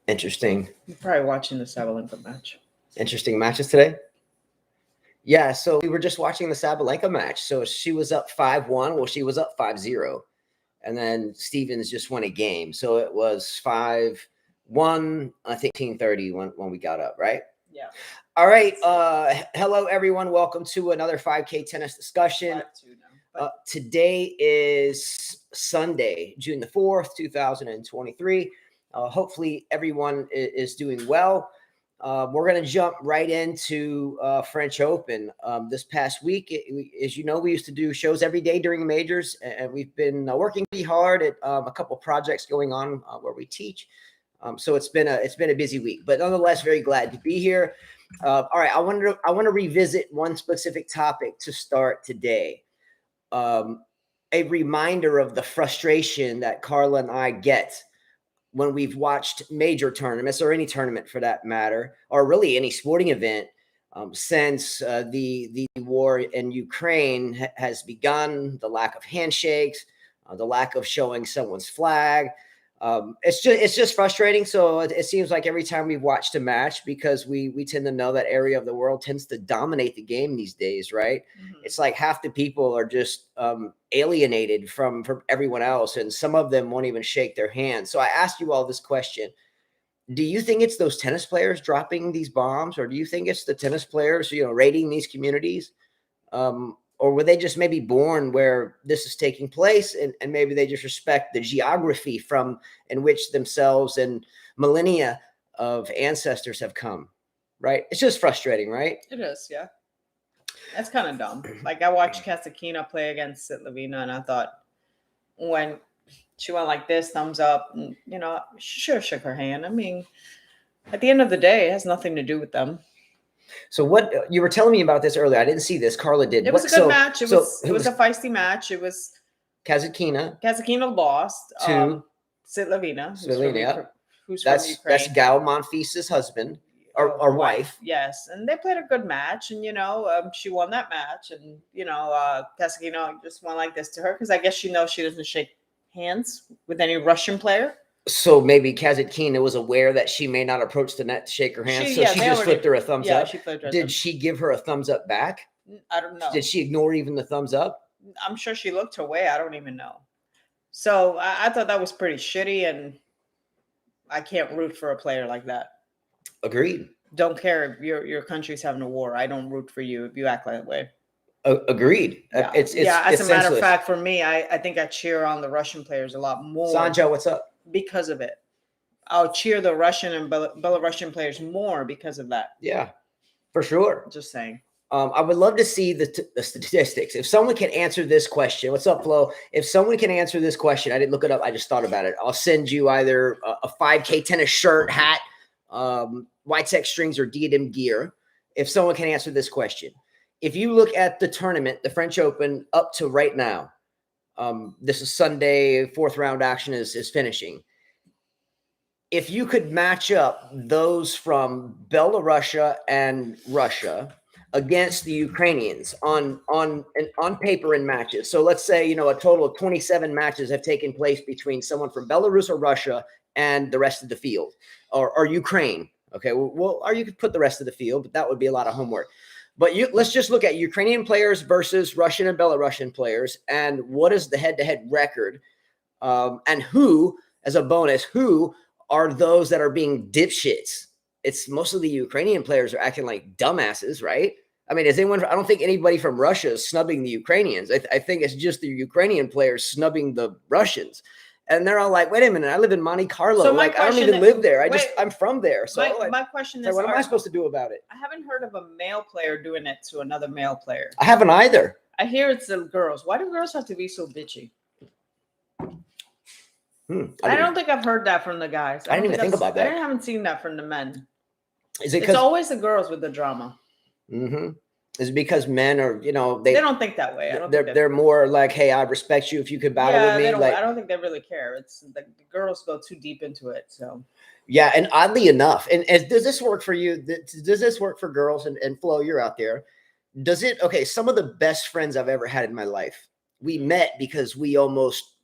Interesting. You're probably watching the Sabalenka match. Interesting matches today. Yeah, so we were just watching the Sabalenka match. So she was up 5-1. Well, she was up 5-0. And then Stevens just won a game. So it was 5-1, I think 18:30 when we got up, right? Yeah. All right. Hello, everyone. Welcome to another 5K tennis discussion. Today is Sunday, June the 4th, 2023. Hopefully everyone is doing well. We're going to jump right into French Open. This past week, as you know, we used to do shows every day during the majors, and we've been working pretty hard at a couple projects going on where we teach. So it's been a busy week, but nonetheless, very glad to be here. All right, I want to revisit one specific topic to start today. A reminder of the frustration that Carla and I get when we've watched major tournaments, or any tournament for that matter, or really any sporting event, since the war in Ukraine has begun, the lack of handshakes, the lack of showing someone's flag. It's just frustrating. So it seems like every time we've watched a match, because we tend to know that area of the world tends to dominate the game these days, right? Mm-hmm. It's like half the people are just alienated from everyone else, and some of them won't even shake their hands. So I asked you all this question. Do you think it's those tennis players dropping these bombs, or do you think it's the tennis players, raiding these communities? Or were they just maybe born where this is taking place, and maybe they just respect the geography from in which themselves and millennia of ancestors have come, right? It's just frustrating, right? It is, yeah. That's kind of dumb. Like, I watched Kasatkina play against Tsitsipas, and I thought when she went like this, thumbs up, and, she sure shook her hand. I mean, at the end of the day, it has nothing to do with them. So what you were telling me about this earlier, I didn't see this. Carla did. It was a good match. It was a feisty match. It was Kasatkina. Kasatkina lost to Tsitsipas, who's from Ukraine. That's Gal Monfils' husband or wife. Yes, and they played a good match, and she won that match, and Kasatkina just went like this to her because I guess she knows she doesn't shake hands with any Russian player. So maybe Kasatkina was aware that she may not approach the net to shake her hand, so she just flipped her a thumbs up. She flipped her. Did she give her a thumbs up back? I don't know. Did she ignore even the thumbs up? I'm sure she looked her way. I don't even know. So I thought that was pretty shitty, and I can't root for a player like that. Agreed. Don't care if your country's having a war. I don't root for you if you act that way. Agreed. Yeah. As a matter of fact, for me, I think I cheer on the Russian players a lot more. Sanjo, what's up? Because of it. I'll cheer the Russian and Belarusian players more because of that. Yeah, for sure. Just saying. I would love to see the statistics. If someone can answer this question, what's up, Flo? If someone can answer this question, I didn't look it up. I just thought about it. I'll send you either a 5K tennis shirt, hat, White Tech strings, or IDEMO gear. If someone can answer this question. If you look at the tournament, the French Open, up to right now, this is Sunday, fourth round action is finishing. If you could match up those from Belarus and Russia against the Ukrainians on paper in matches. So let's say, a total of 27 matches have taken place between someone from Belarus or Russia and the rest of the field, or Ukraine. Okay, well, or you could put the rest of the field, but that would be a lot of homework. But let's just look at Ukrainian players versus Russian and Belarusian players, and what is the head-to-head record, and who, as a bonus, who are those that are being dipshits? It's most of the Ukrainian players are acting like dumbasses, right? I mean, I don't think anybody from Russia is snubbing the Ukrainians. I think it's just the Ukrainian players snubbing the Russians. And they're all like, wait a minute, I live in Monte Carlo. So I don't even live there. I'm from there. So my question is, what am I supposed to do about it? I haven't heard of a male player doing it to another male player. I haven't either. I hear it's the girls. Why do girls have to be so bitchy? I don't think I've heard that from the guys. I didn't even think about that. I haven't seen that from the men. It's always the girls with the drama. Mm-hmm. Is it because men are, they don't think that way. They're more like, hey, I respect you if you could battle with me. I don't think they really care. It's like the girls go too deep into it. So yeah, and oddly enough, and does this work for you? Does this work for girls? And Flo, you're out there. Does it? Okay, some of the best friends I've ever had in my life, we met because we almost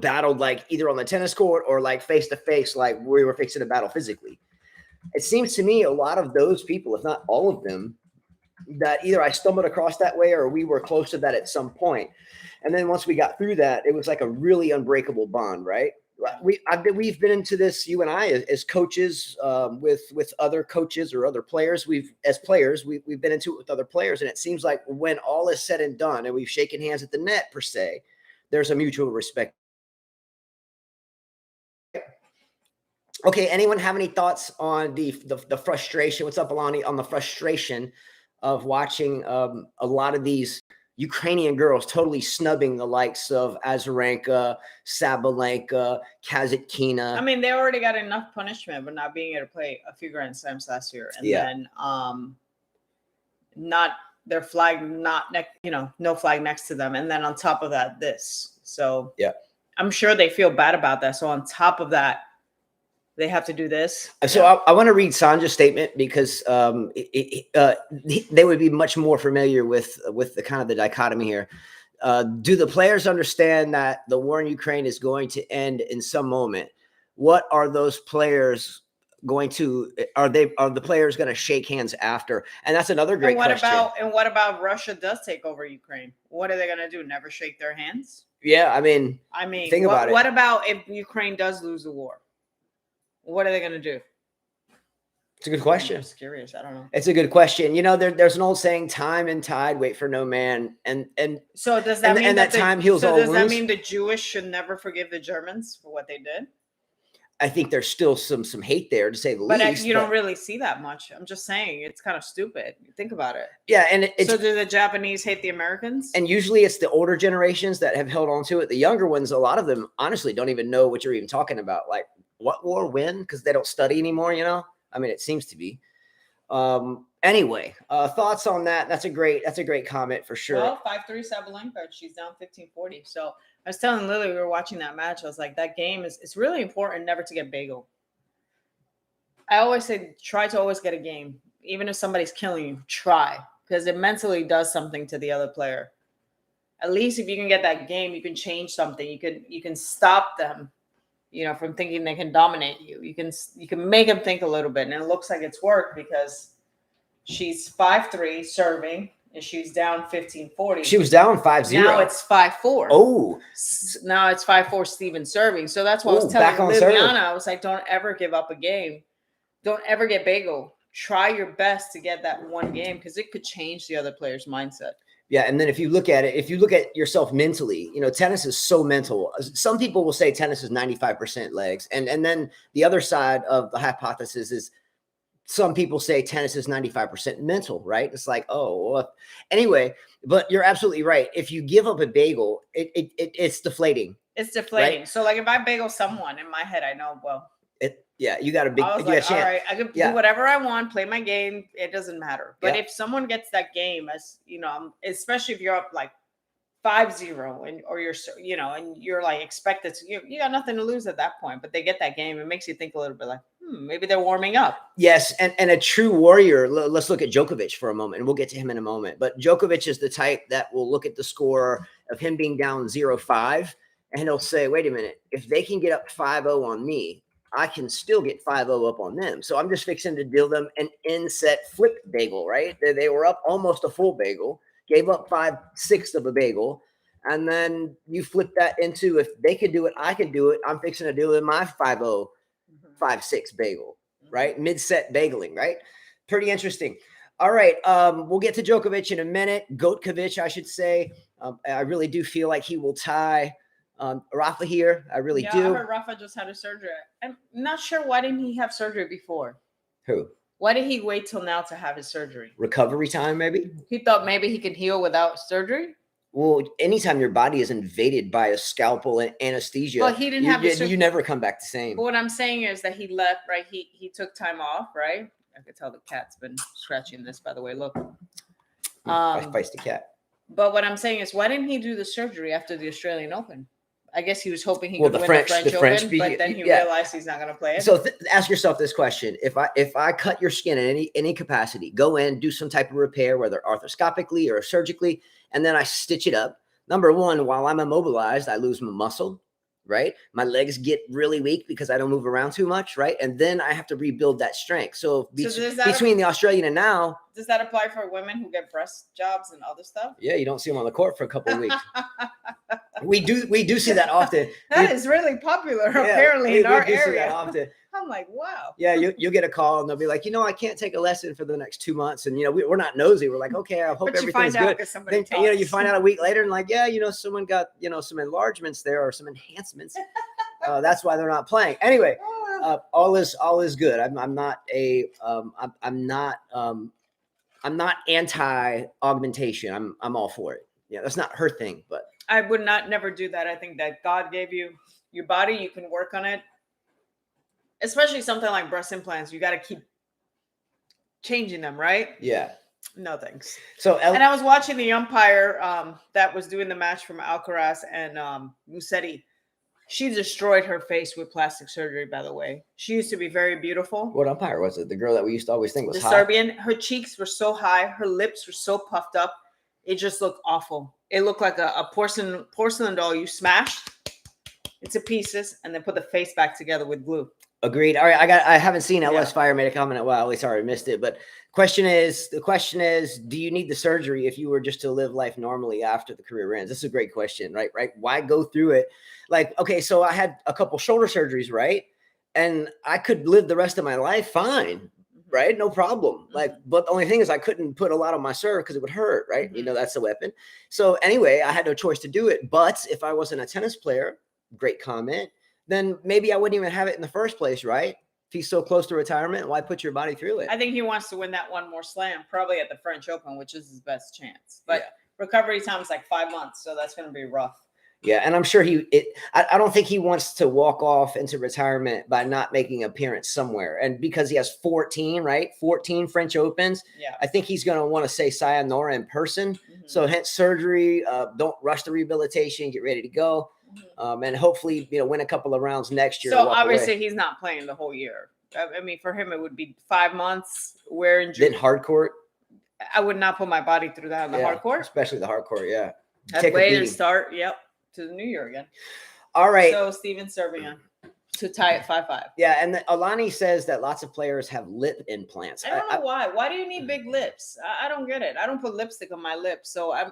battled like either on the tennis court or like face to face, like we were fixing to battle physically. It seems to me a lot of those people, if not all of them, that either I stumbled across that way or we were close to that at some point. And then once we got through that, it was like a really unbreakable bond, right? We've been into this, you and I, as coaches, with other coaches or other players. We've been into it with other players, and it seems like when all is said and done, and we've shaken hands at the net per se, there's a mutual respect. Okay, anyone have any thoughts on the frustration? What's up, Alani, on the frustration of watching a lot of these Ukrainian girls totally snubbing the likes of Azarenka, Sabalenka, Kasatkina? I mean, they already got enough punishment for not being able to play a few Grand Slams last year, and then not their flag, no flag next to them, and then on top of that, this. So yeah, I'm sure they feel bad about that. So on top of that, they have to do this. So I want to read Sanja's statement because they would be much more familiar with the kind of the dichotomy here. Do the players understand that the war in Ukraine is going to end in some moment? What are those players going to? Are the players going to shake hands after? And that's another great question. What about Russia does take over Ukraine? What are they going to do? Never shake their hands? Yeah, I mean, think about it. What about if Ukraine does lose the war? What are they going to do? It's a good question. I'm just curious. I don't know. It's a good question. There's an old saying, time and tide wait for no man. And so does that mean that time heals all wounds? Does that mean the Jewish should never forgive the Germans for what they did? I think there's still some hate there, to say the least. But you don't really see that much. I'm just saying it's kind of stupid. Think about it. Yeah, and so do the Japanese hate the Americans? And usually it's the older generations that have held on to it. The younger ones, a lot of them, honestly, don't even know what you're even talking about. Like, what war, when? Because they don't study anymore, I mean, it seems to be. Anyway, thoughts on that? That's a great comment for sure. Well, 5-3 Sabalenka, she's down 15-40. So I was telling Lily, we were watching that match. I was like, that game it's really important never to get bagel. I always say, try to always get a game. Even if somebody's killing you, try. Because it mentally does something to the other player. At least if you can get that game, you can change something. You can stop them, from thinking they can dominate you. You can make them think a little bit. And it looks like it's worked because she's 5-3 serving and she's down 15-40. She was down 5-0. Now it's 5-4. Oh. Now it's 5-4 Steven serving. So that's what I was telling Liliana. I was like, don't ever give up a game. Don't ever get bagel. Try your best to get that one game because it could change the other player's mindset. Yeah, and then if you look at yourself mentally, tennis is so mental. Some people will say tennis is 95% legs. And then the other side of the hypothesis is some people say tennis is 95% mental, right? It's like, anyway, but you're absolutely right. If you give up a bagel, it's deflating. It's deflating. Right? So like if I bagel someone in my head, I know, you got a big chance. All right, I can do whatever I want, play my game. It doesn't matter. But if someone gets that game, as especially if you're up like 5-0 or you're, and you're like expected to, you got nothing to lose at that point. But they get that game, it makes you think a little bit like, maybe they're warming up. Yes, and a true warrior. Let's look at Djokovic for a moment, and we'll get to him in a moment. But Djokovic is the type that will look at the score of him being down 0-5, and he'll say, "Wait a minute, if they can get up 5-0 on me, I can still get 5-0 up on them. So I'm just fixing to deal them an in-set flip bagel, right? They were up almost a full bagel, gave up 5/6 of a bagel, and then you flip that into, if they could do it, I can do it. I'm fixing to deal with my 5-0, 5/6 bagel, right? Mid-set bageling, right? Pretty interesting. All right, we'll get to Djokovic in a minute. Gotkovic, I should say. I really do feel like he will tie Rafa here. I really do. I heard Rafa just had a surgery. I'm not sure, why didn't he have surgery before? Who? Why did he wait till now to have his surgery? Recovery time, maybe? He thought maybe he could heal without surgery? Well, anytime your body is invaded by a scalpel and anesthesia, well, he didn't have you never come back the same. But what I'm saying is that he left, right? He took time off, right? I could tell the cat's been scratching this, by the way. Look. Feisty cat. But what I'm saying is, why didn't he do the surgery after the Australian Open? I guess he was hoping he could win the French Open, but then he realized he's not going to play it. So ask yourself this question: If I cut your skin in any capacity, go in, do some type of repair, whether arthroscopically or surgically, and then I stitch it up, Number one, while I'm immobilized, I lose my muscle, right? My legs get really weak because I don't move around too much, right? And then I have to rebuild that strength. So, between the Australian and now, does that apply for women who get breast jobs and other stuff? Yeah, you don't see them on the court for a couple of weeks. we do see that often. That is really popular, apparently, in our area. See that often. I'm like, wow. Yeah, you'll get a call and they'll be like, I can't take a lesson for the next 2 months. And, we're not nosy. We're like, okay, I hope everything's good. Then, you find out a week later and like, someone got, some enlargements there or some enhancements. That's why they're not playing. Anyway, all is good. I'm not anti-augmentation. I'm all for it. Yeah, that's not her thing, but I would never do that. I think that God gave you your body. You can work on it. Especially something like breast implants, you got to keep changing them, right? Yeah. No thanks. So, and I was watching the umpire that was doing the match from Alcaraz and Musetti. She destroyed her face with plastic surgery, by the way. She used to be very beautiful. What umpire was it? The girl that we used to always think was the hot? Serbian. Her cheeks were so high. Her lips were so puffed up. It just looked awful. It looked like a porcelain doll you smashed into pieces and then put the face back together with glue. Agreed. All right. I haven't seen LS Fire made a comment in a while. At least I already missed it. But the question is, do you need the surgery if you were just to live life normally after the career ends? This is a great question, right? Why go through it? Like, okay, so I had a couple shoulder surgeries, right? And I could live the rest of my life fine, right? No problem. Like, but the only thing is I couldn't put a lot on my serve because it would hurt, right? That's the weapon. So anyway, I had no choice to do it. But if I wasn't a tennis player, great comment, then maybe I wouldn't even have it in the first place, right? If he's so close to retirement, why put your body through it? I think he wants to win that one more slam, probably at the French Open, which is his best chance. But recovery time is like 5 months, so that's going to be rough. Yeah, and I'm sure I don't think he wants to walk off into retirement by not making an appearance somewhere. And because he has 14 French Opens, I think he's going to want to say sayonara in person. So hence surgery, don't rush the rehabilitation, get ready to go. And hopefully, win a couple of rounds next year. So obviously he's not playing the whole year. I mean, for him, it would be 5 months. Then hard court. I would not put my body through that on the hard court. Especially the hard court, yeah. I'd wait and start, to the new year again. All right. So Steven Serbian to tie it 5-5. Yeah, and Alani says that lots of players have lip implants. I don't know why. Why do you need big lips? I don't get it. I don't put lipstick on my lips, so I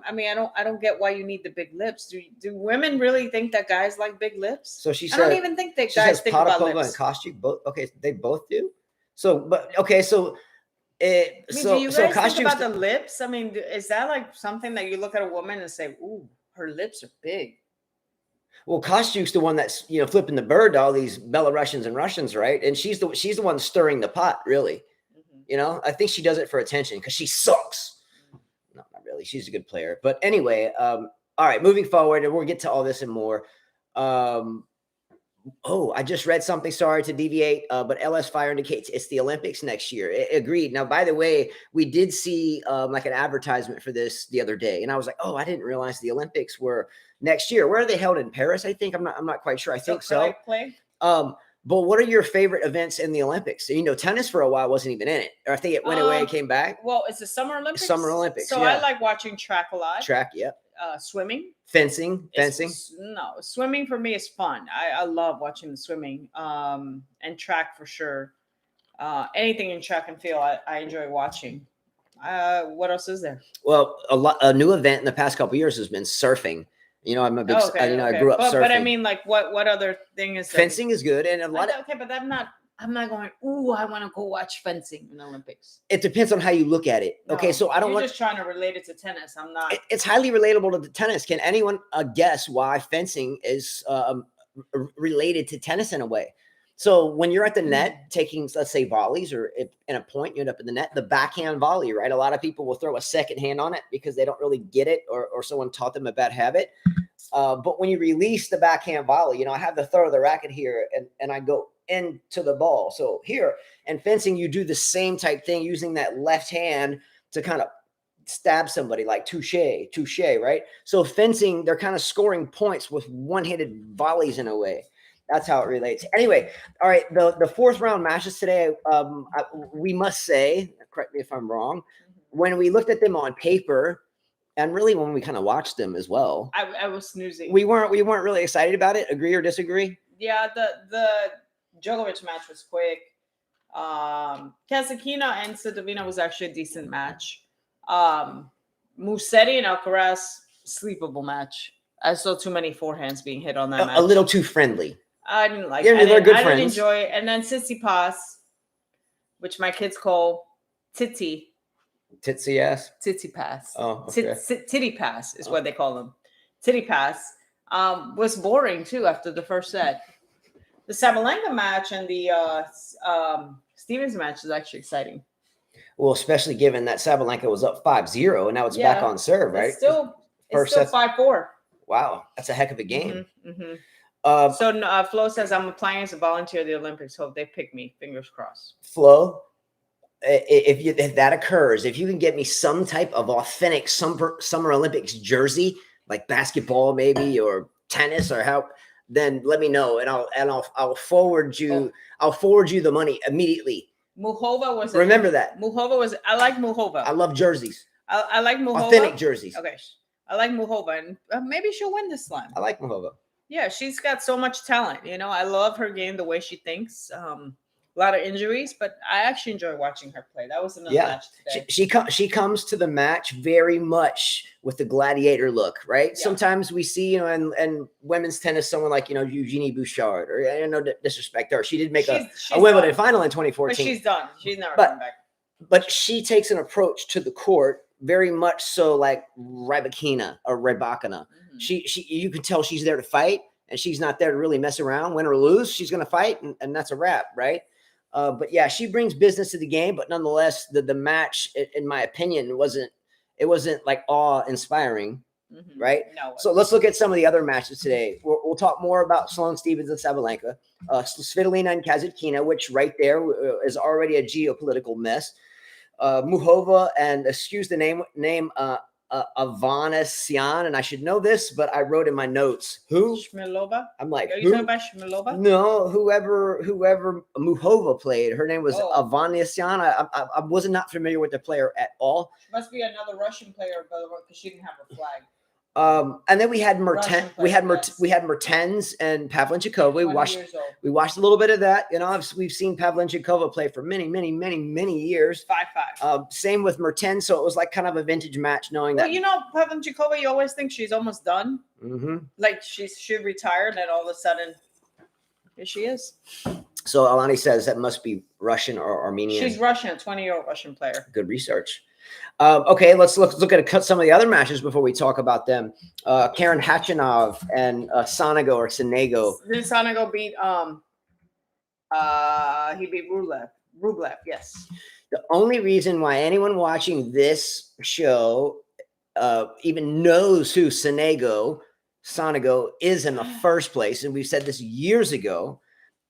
don't get why you need the big lips. Do women really think that guys like big lips? So she said. I don't even think that guys think about lips. And Kostyuk both. Okay, they both do. So, but okay, so. Do you guys think about the lips? I mean, is that like something that you look at a woman and say, "Ooh, her lips are big"? Well, Kostyuk's the one that's flipping the bird to all these Belarusians and Russians, right? And she's the one stirring the pot, really. I think she does it for attention because she sucks. No, not really. She's a good player, but anyway. All right, moving forward, and we'll get to all this and more. I just read something. Sorry to deviate, but LS Fire indicates it's the Olympics next year. Agreed. Now, by the way, we did see like an advertisement for this the other day, and I was like, I didn't realize the Olympics were next year. Where are they held? In Paris, I think. I'm not quite sure. I think so. But what are your favorite events in the Olympics? Tennis for a while wasn't even in it, or I think it went away and came back. Well, it's the Summer Olympics. Summer Olympics. So I like watching track a lot. Track, yep. Swimming. Fencing. No, swimming for me is fun. I love watching the swimming. And track for sure. Anything in track and field, I enjoy watching. What else is there? Well, a new event in the past couple of years has been surfing. I'm a big. I grew up surfing. But I mean, like, what other thing is there? Fencing is good, and a lot. But I'm not going. Ooh, I want to go watch fencing in the Olympics. It depends on how you look at it. No, okay, so I don't want. You're just trying to relate it to tennis. I'm not. It's highly relatable to the tennis. Can anyone guess why fencing is related to tennis in a way? So when you're at the net taking, let's say, volleys, or in a point, you end up in the net, the backhand volley, right? A lot of people will throw a second hand on it because they don't really get it, or someone taught them a bad habit. But when you release the backhand volley, I have the throw of the racket here, and I go into the ball. So here, and fencing, you do the same type thing using that left hand to kind of stab somebody, like touche, right? So fencing, they're kind of scoring points with one-handed volleys in a way. That's how it relates. Anyway, all right, the fourth round matches today, we must say, correct me if I'm wrong, when we looked at them on paper, and really when we kind of watched them as well, I was snoozing. we weren't really excited about it. Agree or disagree? Yeah, the Djokovic match was quick. Kasatkina and Svitolina was actually a decent match. Musetti and Alcaraz, sleepable match. I saw too many forehands being hit on that match. A little too friendly. I didn't like Yeah, it. they're good I didn't friends. enjoy it. And then Tsitsipas, which my kids call Titsy. Titsy ass. Tsitsipas. Oh, okay. Titty pass is what they call them. Titty pass was boring too after the first set. The Sabalenka match and the Stevens match is actually exciting. Well, especially given that Sabalenka was up 5-0 and now it's back on serve, right? It's still 5-4. Wow, that's a heck of a game. So Flo says, I'm applying as a volunteer at the Olympics. Hope they pick me. Fingers crossed. Flo, if that occurs, if you can get me some type of authentic Summer Olympics jersey, like basketball maybe or tennis or how, then let me know and I'll forward you. I'll forward you the money immediately. Muhova was. Remember that. Muhova was. I like Muhova. I love jerseys. I like Muhova. Authentic jerseys. Okay, I like Muhova, and maybe she'll win this slam. I like Muhova. Yeah, she's got so much talent. You know, I love her game, the way she thinks. A lot of injuries, but I actually enjoy watching her play. That was another match today. She comes to the match very much with the gladiator look, right? Yeah. Sometimes we see, and women's tennis, someone like, Eugenie Bouchard, or I don't know, disrespect her. She did make a Wimbledon final in 2014. But she's done. She's never coming back. But she takes an approach to the court very much so like Rybakina or Rybakina. You can tell she's there to fight, and she's not there to really mess around. Win or lose, she's going to fight, and that's a wrap, right? But yeah, she brings business to the game, but nonetheless, the match, in my opinion, wasn't like awe-inspiring, right? No. So let's look at some of the other matches today. We'll talk more about Sloane Stephens and Sabalenka, Svitolina and Kasatkina, which right there is already a geopolitical mess. Muhova and excuse the name Avanesian, and I should know this, but I wrote in my notes who Shmilova. I'm like, are you talking about Shmilova? No, whoever Muhova played, her name was Avanesian. I was not familiar with the player at all. She must be another Russian player, because she didn't have a flag. And then we had Mertens, we had Mertens and Pavlyuchenkova. We watched a little bit of that. We've seen Pavlyuchenkova play for many years. 5-5. Same with Mertens, so it was like kind of a vintage match, knowing that. Well, Pavlyuchenkova, you always think she's almost done. Like she should retire, and then all of a sudden, here she is. So Alani says that must be Russian or Armenian. She's Russian, a 20-year-old Russian player. Good research. Okay, let's look at some of the other matches before we talk about them. Karen Khachanov and Sonego or Sonego. Then Sonego beat he beat Rublev, yes. The only reason why anyone watching this show even knows who Sonego is in the first place, and we've said this years ago,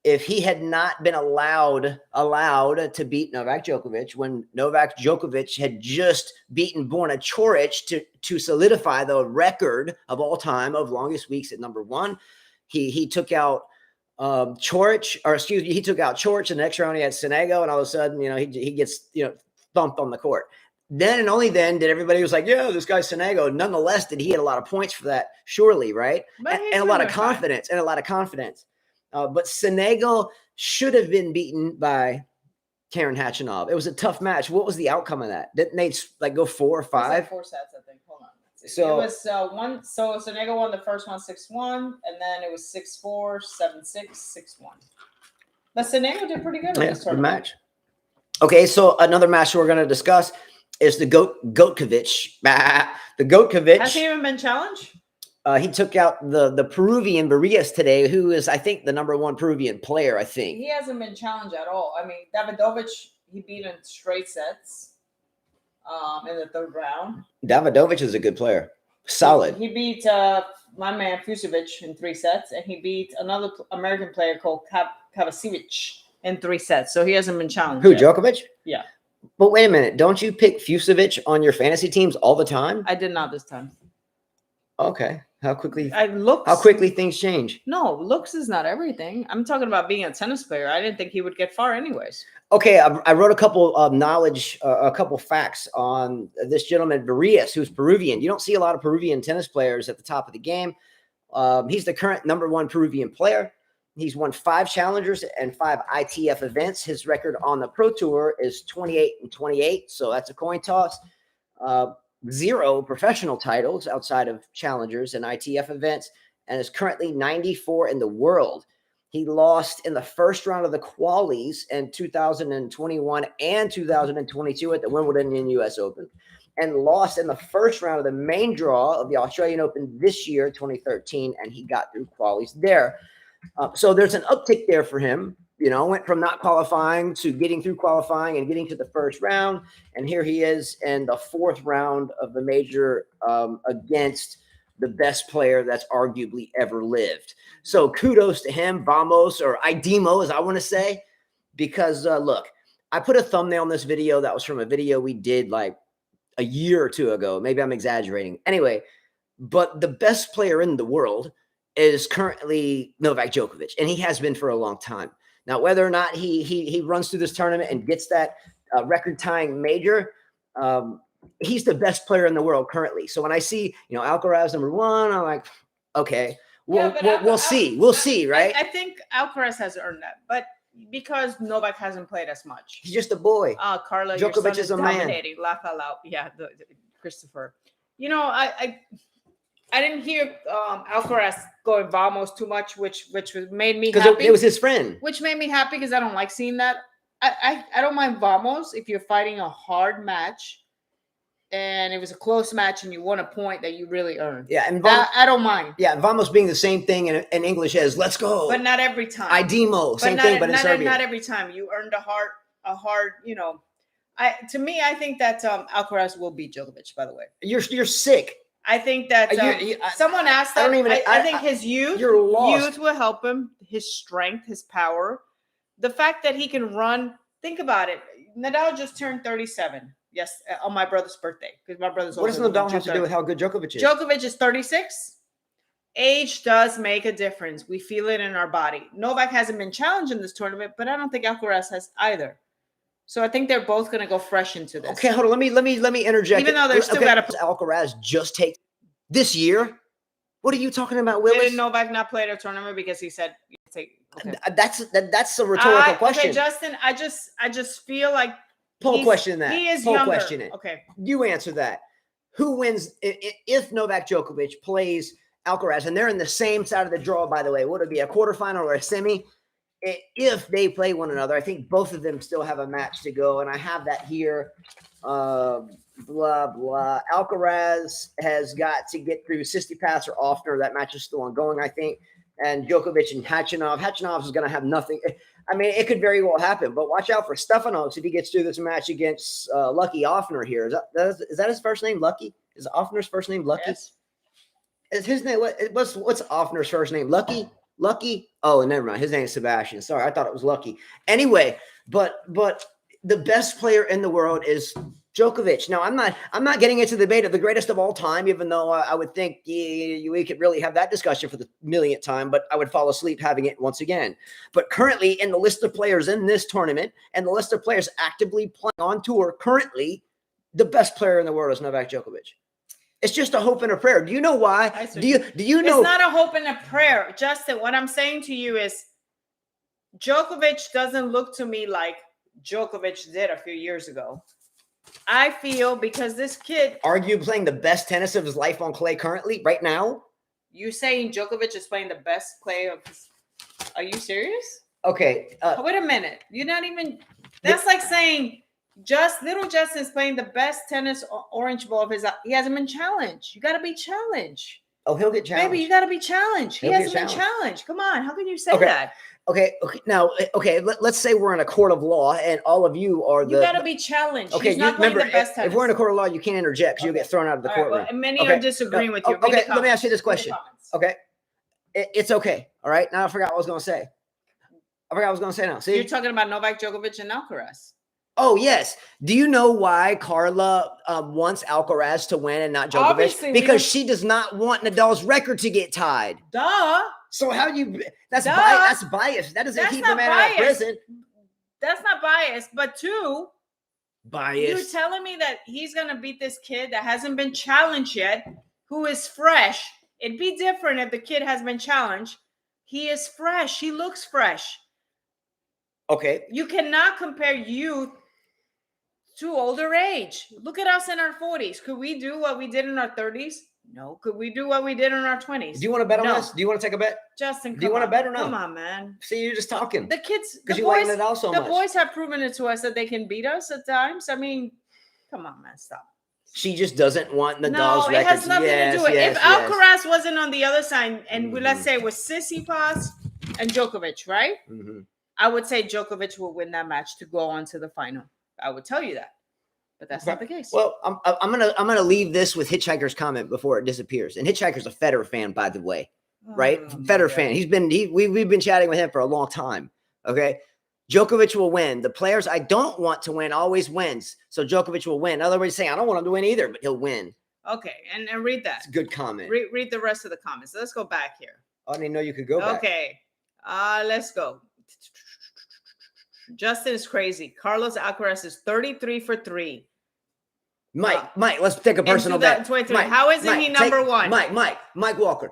if he had not been allowed to beat Novak Djokovic when Novak Djokovic had just beaten Borna Coric to solidify the record of all time of longest weeks at number one, he took out Coric, or excuse me, he took out Coric. The next round he had Sonego, and all of a sudden, he gets thumped on the court. Then and only then did everybody was like, yeah, this guy's Sonego. Nonetheless, did he get a lot of points for that? Surely, right? And a lot of confidence. But Sonego should have been beaten by Karen Khachanov. It was a tough match. What was the outcome of that? Didn't they go 4 or 5? Like 4 sets, I think. Hold on. So it was one. So Sonego won the first one 6-1, and then it was 6-4, 7-6, 6-1. But Sonego did pretty good in this tournament. Match. Okay, so another match we're going to discuss is the Djokovic. The Djokovic. Has he even been challenged? He took out the Peruvian Barrias today, who is, I think, the #1 Peruvian player, I think. He hasn't been challenged at all. I mean, Davidovich, he beat in straight sets in the third round. Davidovich is a good player. Solid. He beat my man Fusovic in 3 sets, and he beat another American player called Kavasiewicz in 3 sets. So he hasn't been challenged yet. Djokovic? Yeah. But wait a minute. Don't you pick Fusovic on your fantasy teams all the time? I did not this time. Okay. How quickly things change. No, looks is not everything. I'm talking about being a tennis player. I didn't think he would get far anyways. Okay, I wrote a couple of a couple facts on this gentleman, Barrios, who's Peruvian. You don't see a lot of Peruvian tennis players at the top of the game. He's the current #1 Peruvian player. He's won 5 challengers and 5 ITF events. His record on the Pro Tour is 28-28, so that's a coin toss. 0 professional titles outside of challengers and ITF events, and is currently 94 in the world. He lost in the first round of the qualies in 2021 and 2022 at the Wimbledon and US Open, and lost in the first round of the main draw of the Australian Open this year, 2013, and he got through qualies there. So there's an uptick there for him. Went from not qualifying to getting through qualifying and getting to the first round. And here he is in the 4th round of the major against the best player that's arguably ever lived. So kudos to him, vamos, or IDEMO, as I want to say, because look, I put a thumbnail on this video that was from a video we did like a year or 2 ago. Maybe I'm exaggerating. Anyway, but the best player in the world is currently Novak Djokovic, and he has been for a long time. Now, whether or not he runs through this tournament and gets that record-tying major, he's the best player in the world currently. So when I see, Alcaraz #1, I'm like, okay, we'll see. We'll see, right? I think Alcaraz has earned that, but because Novak hasn't played as much. He's just a boy. Carla, Djokovic is a dominating. Man. Laugh out loud. Yeah, Christopher. I didn't hear Alcaraz going vamos too much, which made me happy. Because it was his friend. Which made me happy because I don't like seeing that. I don't mind vamos if you're fighting a hard match and it was a close match and you won a point that you really earned. Yeah, and I don't mind. Yeah, vamos being the same thing in English as let's go. But not every time. IDEMO, same thing, but in Serbian. Not every time. You earned a hard, to me, I think that Alcaraz will beat Djokovic, by the way. You're sick. I think that someone asked that. I think his youth will help him. His strength, his power, the fact that he can run. Think about it. Nadal just turned 37. Yes, on my brother's birthday, because my brother's. What does Nadal have to do with how good Djokovic is? Djokovic is 36. Age does make a difference. We feel it in our body. Novak hasn't been challenged in this tournament, but I don't think Alcaraz has either. So I think they're both going to go fresh into this. Okay, hold on. Let me interject. Even though they're still got to. Alcaraz just take this year. What are you talking about, Willis? Did Novak not play the tournament because he said take? Okay. That's a rhetorical question. Okay, Justin. I just feel like poll question that. He is poll younger. Question it. Okay, you answer that. Who wins if Novak Djokovic plays Alcaraz, and they're in the same side of the draw? By the way, would it be a quarterfinal or a semi? If they play one another, I think both of them still have a match to go, and I have that here. Blah blah. Alcaraz has got to get through Tsitsipas or Offner. That match is still ongoing, I think. And Djokovic and Khachanov. Khachanov is going to have nothing. I mean, it could very well happen, but watch out for Stefanos if he gets through this match against Lucky Offner here. Is that his first name? Lucky? Is Offner's first name Lucky? Yes. Is his name what's Offner's first name? Lucky? Lucky? Oh, never mind. His name is Sebastian. Sorry, I thought it was Lucky. Anyway, but the best player in the world is Djokovic. Now, I'm not getting into the debate of the greatest of all time, even though I would think we could really have that discussion for the millionth time, but I would fall asleep having it once again. But currently, in the list of players in this tournament and the list of players actively playing on tour, currently, the best player in the world is Novak Djokovic. It's just a hope and a prayer. Do you know why? Do you know? It's not a hope and a prayer. Justin, what I'm saying to you is Djokovic doesn't look to me like Djokovic did a few years ago. I feel because this kid arguably playing the best tennis of his life on clay currently, right now. You saying Djokovic is playing the best play of his? Are you serious? Okay. Wait a minute. You're not even. That's like saying little Justin's playing the best tennis orange ball of his. He hasn't been challenged. You got to be challenged. Oh, he'll get challenged. Baby, you got to be challenged. He hasn't been challenged. Come on. How can you say that? Okay. Now, let's say we're in a court of law and all of you are You got to be challenged. Okay, he's not playing the best tennis. If we're in a court of law, you can't interject because you'll get thrown out of the courtroom. Well, and many are disagreeing with you. Okay, let me ask you this question. Okay. It's okay. All right. Now I forgot what I was going to say. Now. See? You're talking about Novak Djokovic and Alcaraz. Oh, yes. Do you know why Carla wants Alcaraz to win and not Djokovic? Obviously, because she does not want Nadal's record to get tied. Duh. So how do you? That's Duh. that's bias. That doesn't keep the man out of prison. That's not bias. But two, bias. You're telling me that he's gonna beat this kid that hasn't been challenged yet, who is fresh. It'd be different if the kid has been challenged. He is fresh. He looks fresh. Okay. You cannot compare youth to older age. Look at us in our 40s. Could we do what we did in our 30s? No. Could we do what we did in our 20s? Do you want to bet on this? Do you want to take a bet? Justin, do you want to bet or no? Come on, man. See, you're just talking. The kids, because you like Nadal so much. The boys have proven it to us that they can beat us at times. I mean, come on, man, stop. She just doesn't want Nadal's record. No, it has nothing to do with it. If Alcaraz wasn't on the other side, and let's say it was Tsitsipas and Djokovic, right? Mm-hmm. I would say Djokovic will win that match to go on to the final. I would tell you that, but that's not the case. Well, I'm gonna leave this with Hitchhiker's comment before it disappears. And Hitchhiker's a Federer fan, by the way, right? Federer fan. We've been chatting with him for a long time. Okay, Djokovic will win. The players I don't want to win always wins, so Djokovic will win. In other words, saying I don't want him to win either, but he'll win. Okay, and read that. It's a good comment. Read the rest of the comments. Let's go back here. I didn't know you could go back. Okay, let's go. Justin is crazy. Carlos Alcaraz is 33 for 3. Mike, let's take a personal bet. Mike, how isn't he number one? Mike Walker.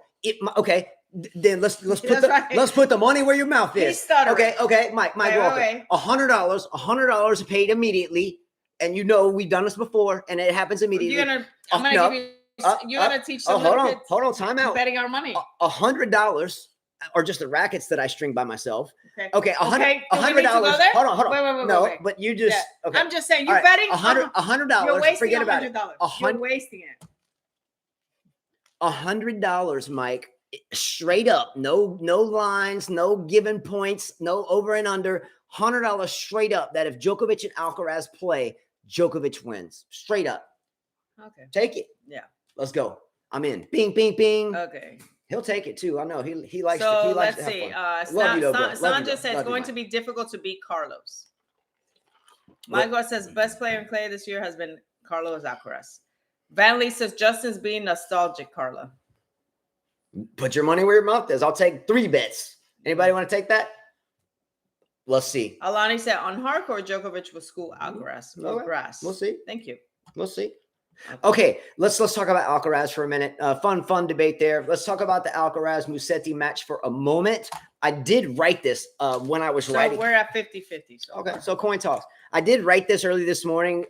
Okay, then let's put the money where your mouth is. Okay, Mike Walker. $100 paid immediately, and you know we've done this before, and it happens immediately. I'm gonna give you. You're gonna teach them. Hold on, time out. Betting our money. $100. Or just the rackets that I string by myself. Okay. $100. Hold on. Wait, no, but you just. Yeah. Okay. I'm just saying you're betting $100. You're wasting forget about it. You're wasting it. $100, Mike. Straight up. No lines. No given points. No over and under. $100 straight up. That if Djokovic and Alcaraz play, Djokovic wins. Straight up. Okay. Take it. Yeah. Let's go. I'm in. Bing, bing, bing. Okay. He'll take it too. I know he likes. So he likes let's to have see. fun. Sandra says it's going to be difficult to beat Carlos. Michael says best player in clay this year has been Carlos Alcaraz. Van Lee says Justin's being nostalgic. Carla, put your money where your mouth is. I'll take 3 bets. Anybody want to take that? Let's see. Alani said on hardcore Djokovic will school Alcaraz. Grass. We'll see. Thank you. We'll see. Okay, let's talk about Alcaraz for a minute. Fun debate there. Let's talk about the Alcaraz-Musetti match for a moment. I did write this when I was writing. So we're at 50-50. Okay, so coin toss. I did write this early this morning.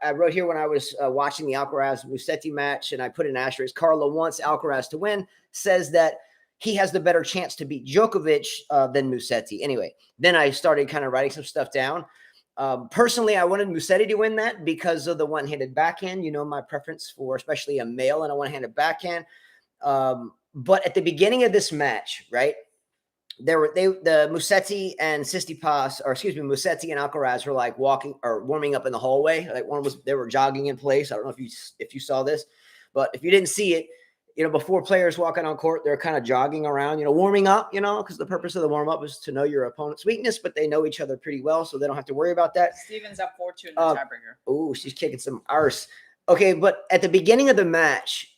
I wrote here when I was watching the Alcaraz-Musetti match, and I put an asterisk. Carlo wants Alcaraz to win, says that he has the better chance to beat Djokovic than Musetti. Anyway, then I started kind of writing some stuff down. Personally, I wanted Musetti to win that because of the one-handed backhand. You know my preference for especially a male and a one-handed backhand. But at the beginning of this match, right, the Musetti and Tsitsipas, or excuse me, Musetti and Alcaraz were like walking or warming up in the hallway. Like they were jogging in place. I don't know if you saw this, but if you didn't see it, you know, before players walking on court, they're kind of jogging around, you know, warming up, you know, because the purpose of the warm up is to know your opponent's weakness, but they know each other pretty well, so they don't have to worry about that. Steven's up 4-2 in the tiebreaker. Oh, she's kicking some arse. Okay, but at the beginning of the match,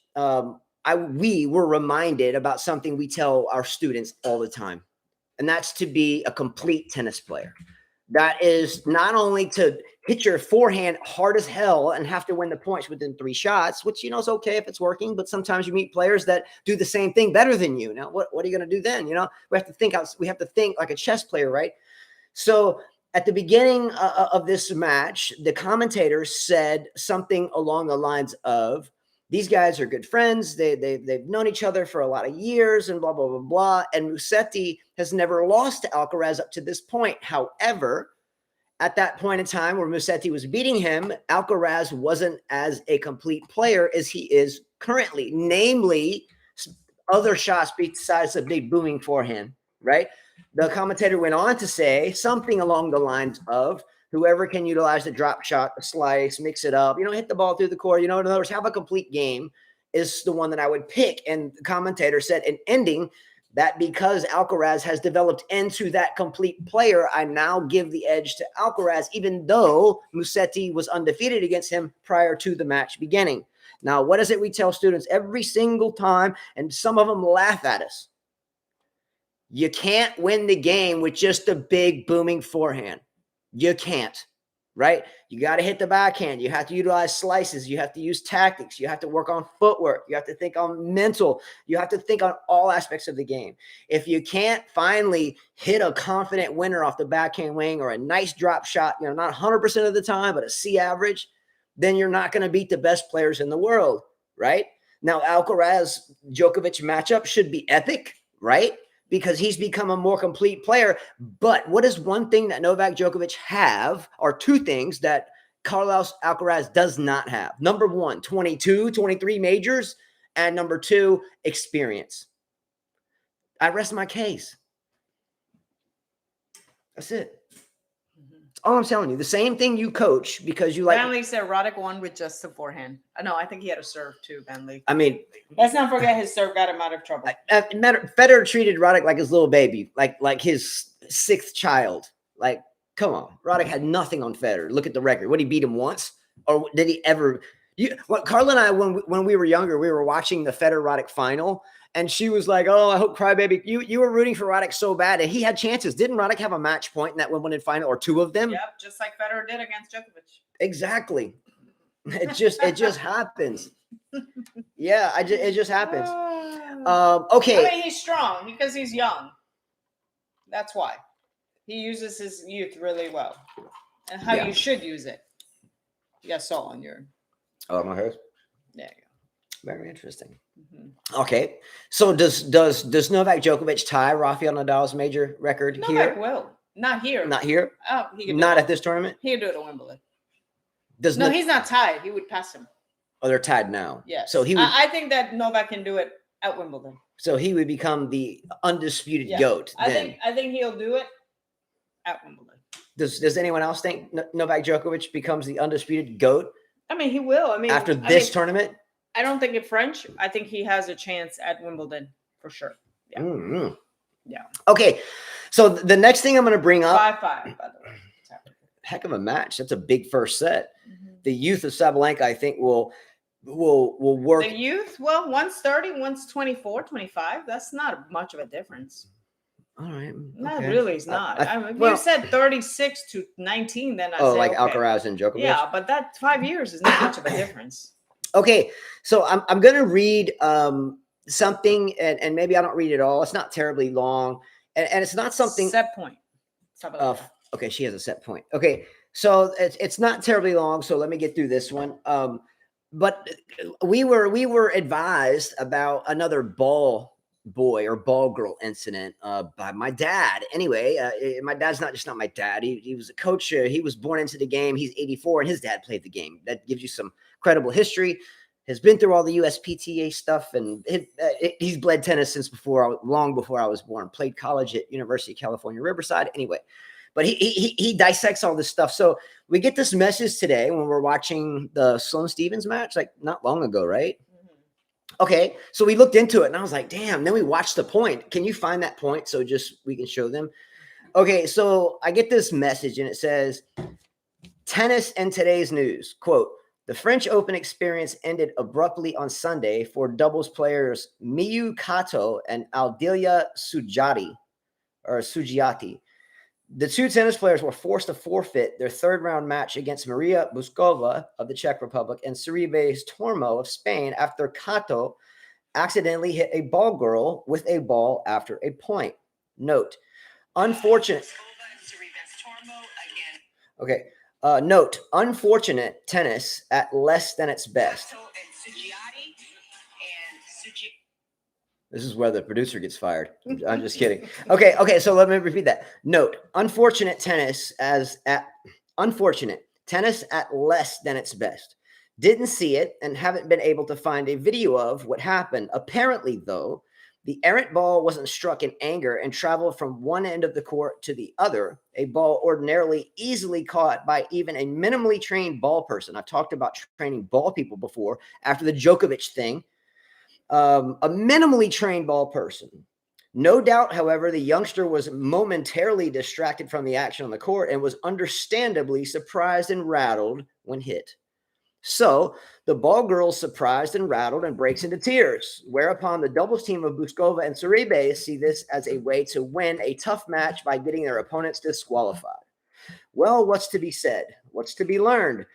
we were reminded about something we tell our students all the time, and that's to be a complete tennis player. That is not only to hit your forehand hard as hell and have to win the points within 3 shots, which, you know, is okay if it's working, but sometimes you meet players that do the same thing better than you. Now, what are you going to do then? You know, we have to think like a chess player, right? So at the beginning of this match, the commentators said something along the lines of, these guys are good friends. They've known each other for a lot of years and blah, blah, blah, blah. And Musetti has never lost to Alcaraz up to this point. However, at that point in time where Musetti was beating him, Alcaraz wasn't as a complete player as he is currently. Namely, other shots besides a big booming forehand, right? The commentator went on to say something along the lines of, whoever can utilize the drop shot, the slice, mix it up, you know, hit the ball through the court, you know, in other words, have a complete game is the one that I would pick. And the commentator said in ending that because Alcaraz has developed into that complete player, I now give the edge to Alcaraz, even though Musetti was undefeated against him prior to the match beginning. Now, what is it we tell students every single time, and some of them laugh at us? You can't win the game with just a big booming forehand. You can't, right? You got to hit the backhand. You have to utilize slices. You have to use tactics. You have to work on footwork. You have to think on mental. You have to think on all aspects of the game. If you can't finally hit a confident winner off the backhand wing or a nice drop shot, not 100% of the time, but a C average, then you're not going to beat the best players in the world, right? Now, Alcaraz Djokovic matchup should be epic, right? Because he's become a more complete player. But what is one thing that Novak Djokovic have, or two things that Carlos Alcaraz does not have? Number one, 22, 23 majors, and number two, experience. I rest my case. That's it. That's all I'm telling you. The same thing you coach because you like. Van Lee said Roddick won with just the forehand. No, I think he had a serve too, Van Lee. I mean, let's not forget his serve got him out of trouble. Federer treated Roddick like his little baby, like his sixth child. Like, come on. Roddick had nothing on Federer. Look at the record. What, he beat him once? Or did he ever? Carla and I, when we were younger, we were watching the Federer-Roddick final, and she was like, "Oh, I hope crybaby." You were rooting for Roddick so bad, and he had chances. Didn't Roddick have a match point in that Wimbledon final, or two of them? Yep, just like Federer did against Djokovic. Exactly. It just happens. Yeah, it just happens. Okay. I mean, he's strong because he's young. That's why he uses his youth really well, and how you should use it. You got salt on your. Oh, my hair. There you go. Very interesting. Mm-hmm. Okay, so does Novak Djokovic tie Rafael Nadal's major record here? Novak will. Not here. Not here. Oh, he can not at this tournament. He can do it at Wimbledon. No, he's not tied. He would pass him. Oh, they're tied now. Yeah. So he would. I think that Novak can do it at Wimbledon. So he would become the undisputed GOAT. I think he'll do it at Wimbledon. Does anyone else think Novak Djokovic becomes the undisputed GOAT? I mean, he will. I mean, after this tournament, I don't think in French. I think he has a chance at Wimbledon for sure. Yeah. Mm-hmm. Yeah. Okay. So the next thing I'm going to bring up. 5-5, by the way. Heck of a match. That's a big first set. Mm-hmm. The youth of Sabalenka, I think, will work. The youth, well, one's 30, one's 24, 25. That's not much of a difference. All right. Not really, it's not. You said 36 to 19, then I say, like Alcaraz and Djokovic? Yeah, but that 5 years is not much of a difference. Okay, so I'm going to read something, and maybe I don't read it all. It's not terribly long, and it's not something. Set point. Okay, she has a set point. Okay, so it's not terribly long, so let me get through this one. But we were advised about another ball boy or ball girl incident by my dad. Anyway, my dad's not my dad. He was a coach. He was born into the game. He's 84, and his dad played the game. That gives you some credible history. Has been through all the USPTA stuff, and he's bled tennis since long before I was born. Played college at University of California, Riverside. Anyway, but he dissects all this stuff. So we get this message today when we're watching the Sloane Stephens match, like not long ago, right? Okay, so we looked into it, and I was like, damn. Then we watched the point. Can you find that point so we can show them? Okay, so I get this message, and it says, tennis and today's news. Quote, the French Open experience ended abruptly on Sunday for doubles players Miyu Kato and Aldilia Sugiati. The two tennis players were forced to forfeit their third-round match against Maria Buskova of the Czech Republic and Ceribes Tormo of Spain after Kato accidentally hit a ball girl with a ball after a point. Note, unfortunate. Okay. Note, unfortunate tennis at less than its best. This is where the producer gets fired. I'm just kidding. Okay, so let me repeat that. Note, unfortunate tennis at less than its best. Didn't see it and haven't been able to find a video of what happened. Apparently, though, the errant ball wasn't struck in anger and traveled from one end of the court to the other, a ball ordinarily easily caught by even a minimally trained ball person. I've talked about training ball people before after the Djokovic thing. A minimally trained ball person. No doubt, however, the youngster was momentarily distracted from the action on the court and was understandably surprised and rattled when hit. So the ball girl is surprised and rattled and breaks into tears, whereupon the doubles team of Bouzkova and Tsitsipas see this as a way to win a tough match by getting their opponents disqualified. Well, what's to be said? What's to be learned?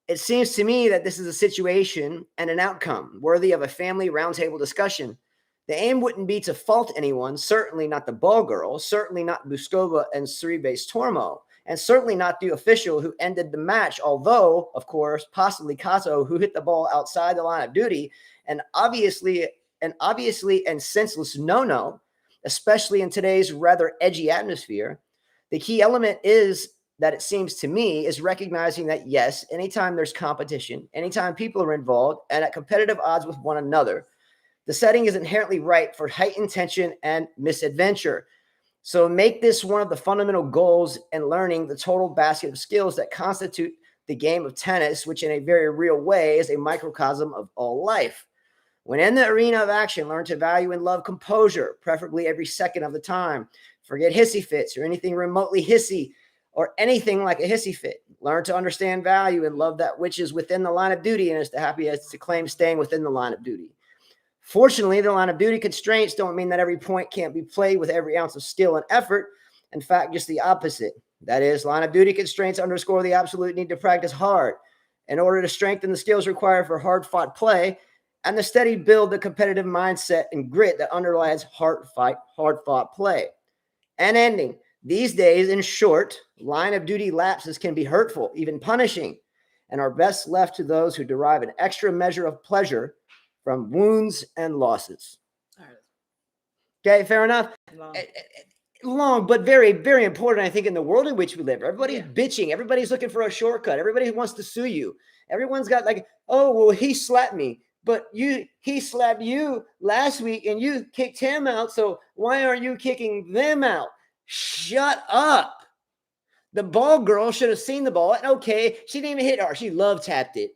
It seems to me that this is a situation and an outcome worthy of a family roundtable discussion. The aim wouldn't be to fault anyone, certainly not the ball girl, certainly not Bouzkova and Tsitsipas Tormo, and certainly not the official who ended the match, although, of course, possibly Kato, who hit the ball outside the line of duty, and obviously and senseless no-no, especially in today's rather edgy atmosphere. The key element is that it seems to me is recognizing that, yes, anytime there's competition, anytime people are involved and at competitive odds with one another, the setting is inherently right for heightened tension and misadventure. So make this one of the fundamental goals in learning the total basket of skills that constitute the game of tennis, which in a very real way is a microcosm of all life. When in the arena of action, learn to value and love composure, preferably every second of the time. Forget hissy fits or anything remotely hissy or anything like a hissy fit. Learn to understand value and love that which is within the line of duty and is the happiest to claim staying within the line of duty. Fortunately, the line of duty constraints don't mean that every point can't be played with every ounce of skill and effort. In fact, just the opposite. That is, line of duty constraints underscore the absolute need to practice hard in order to strengthen the skills required for hard-fought play and the steady build the competitive mindset and grit that underlies hard-fought play. And ending. These days, in short, line of duty lapses can be hurtful, even punishing, and are best left to those who derive an extra measure of pleasure from wounds and losses. Okay, fair enough. Long, but very, very important, I think, in the world in which we live. Everybody's bitching. Everybody's looking for a shortcut. Everybody wants to sue you. Everyone's got like, oh, well, he slapped me, but he slapped you last week and you kicked him out. So why aren't you kicking them out? Shut up. The ball girl should have seen the ball. And okay, she didn't even hit her. She love tapped it.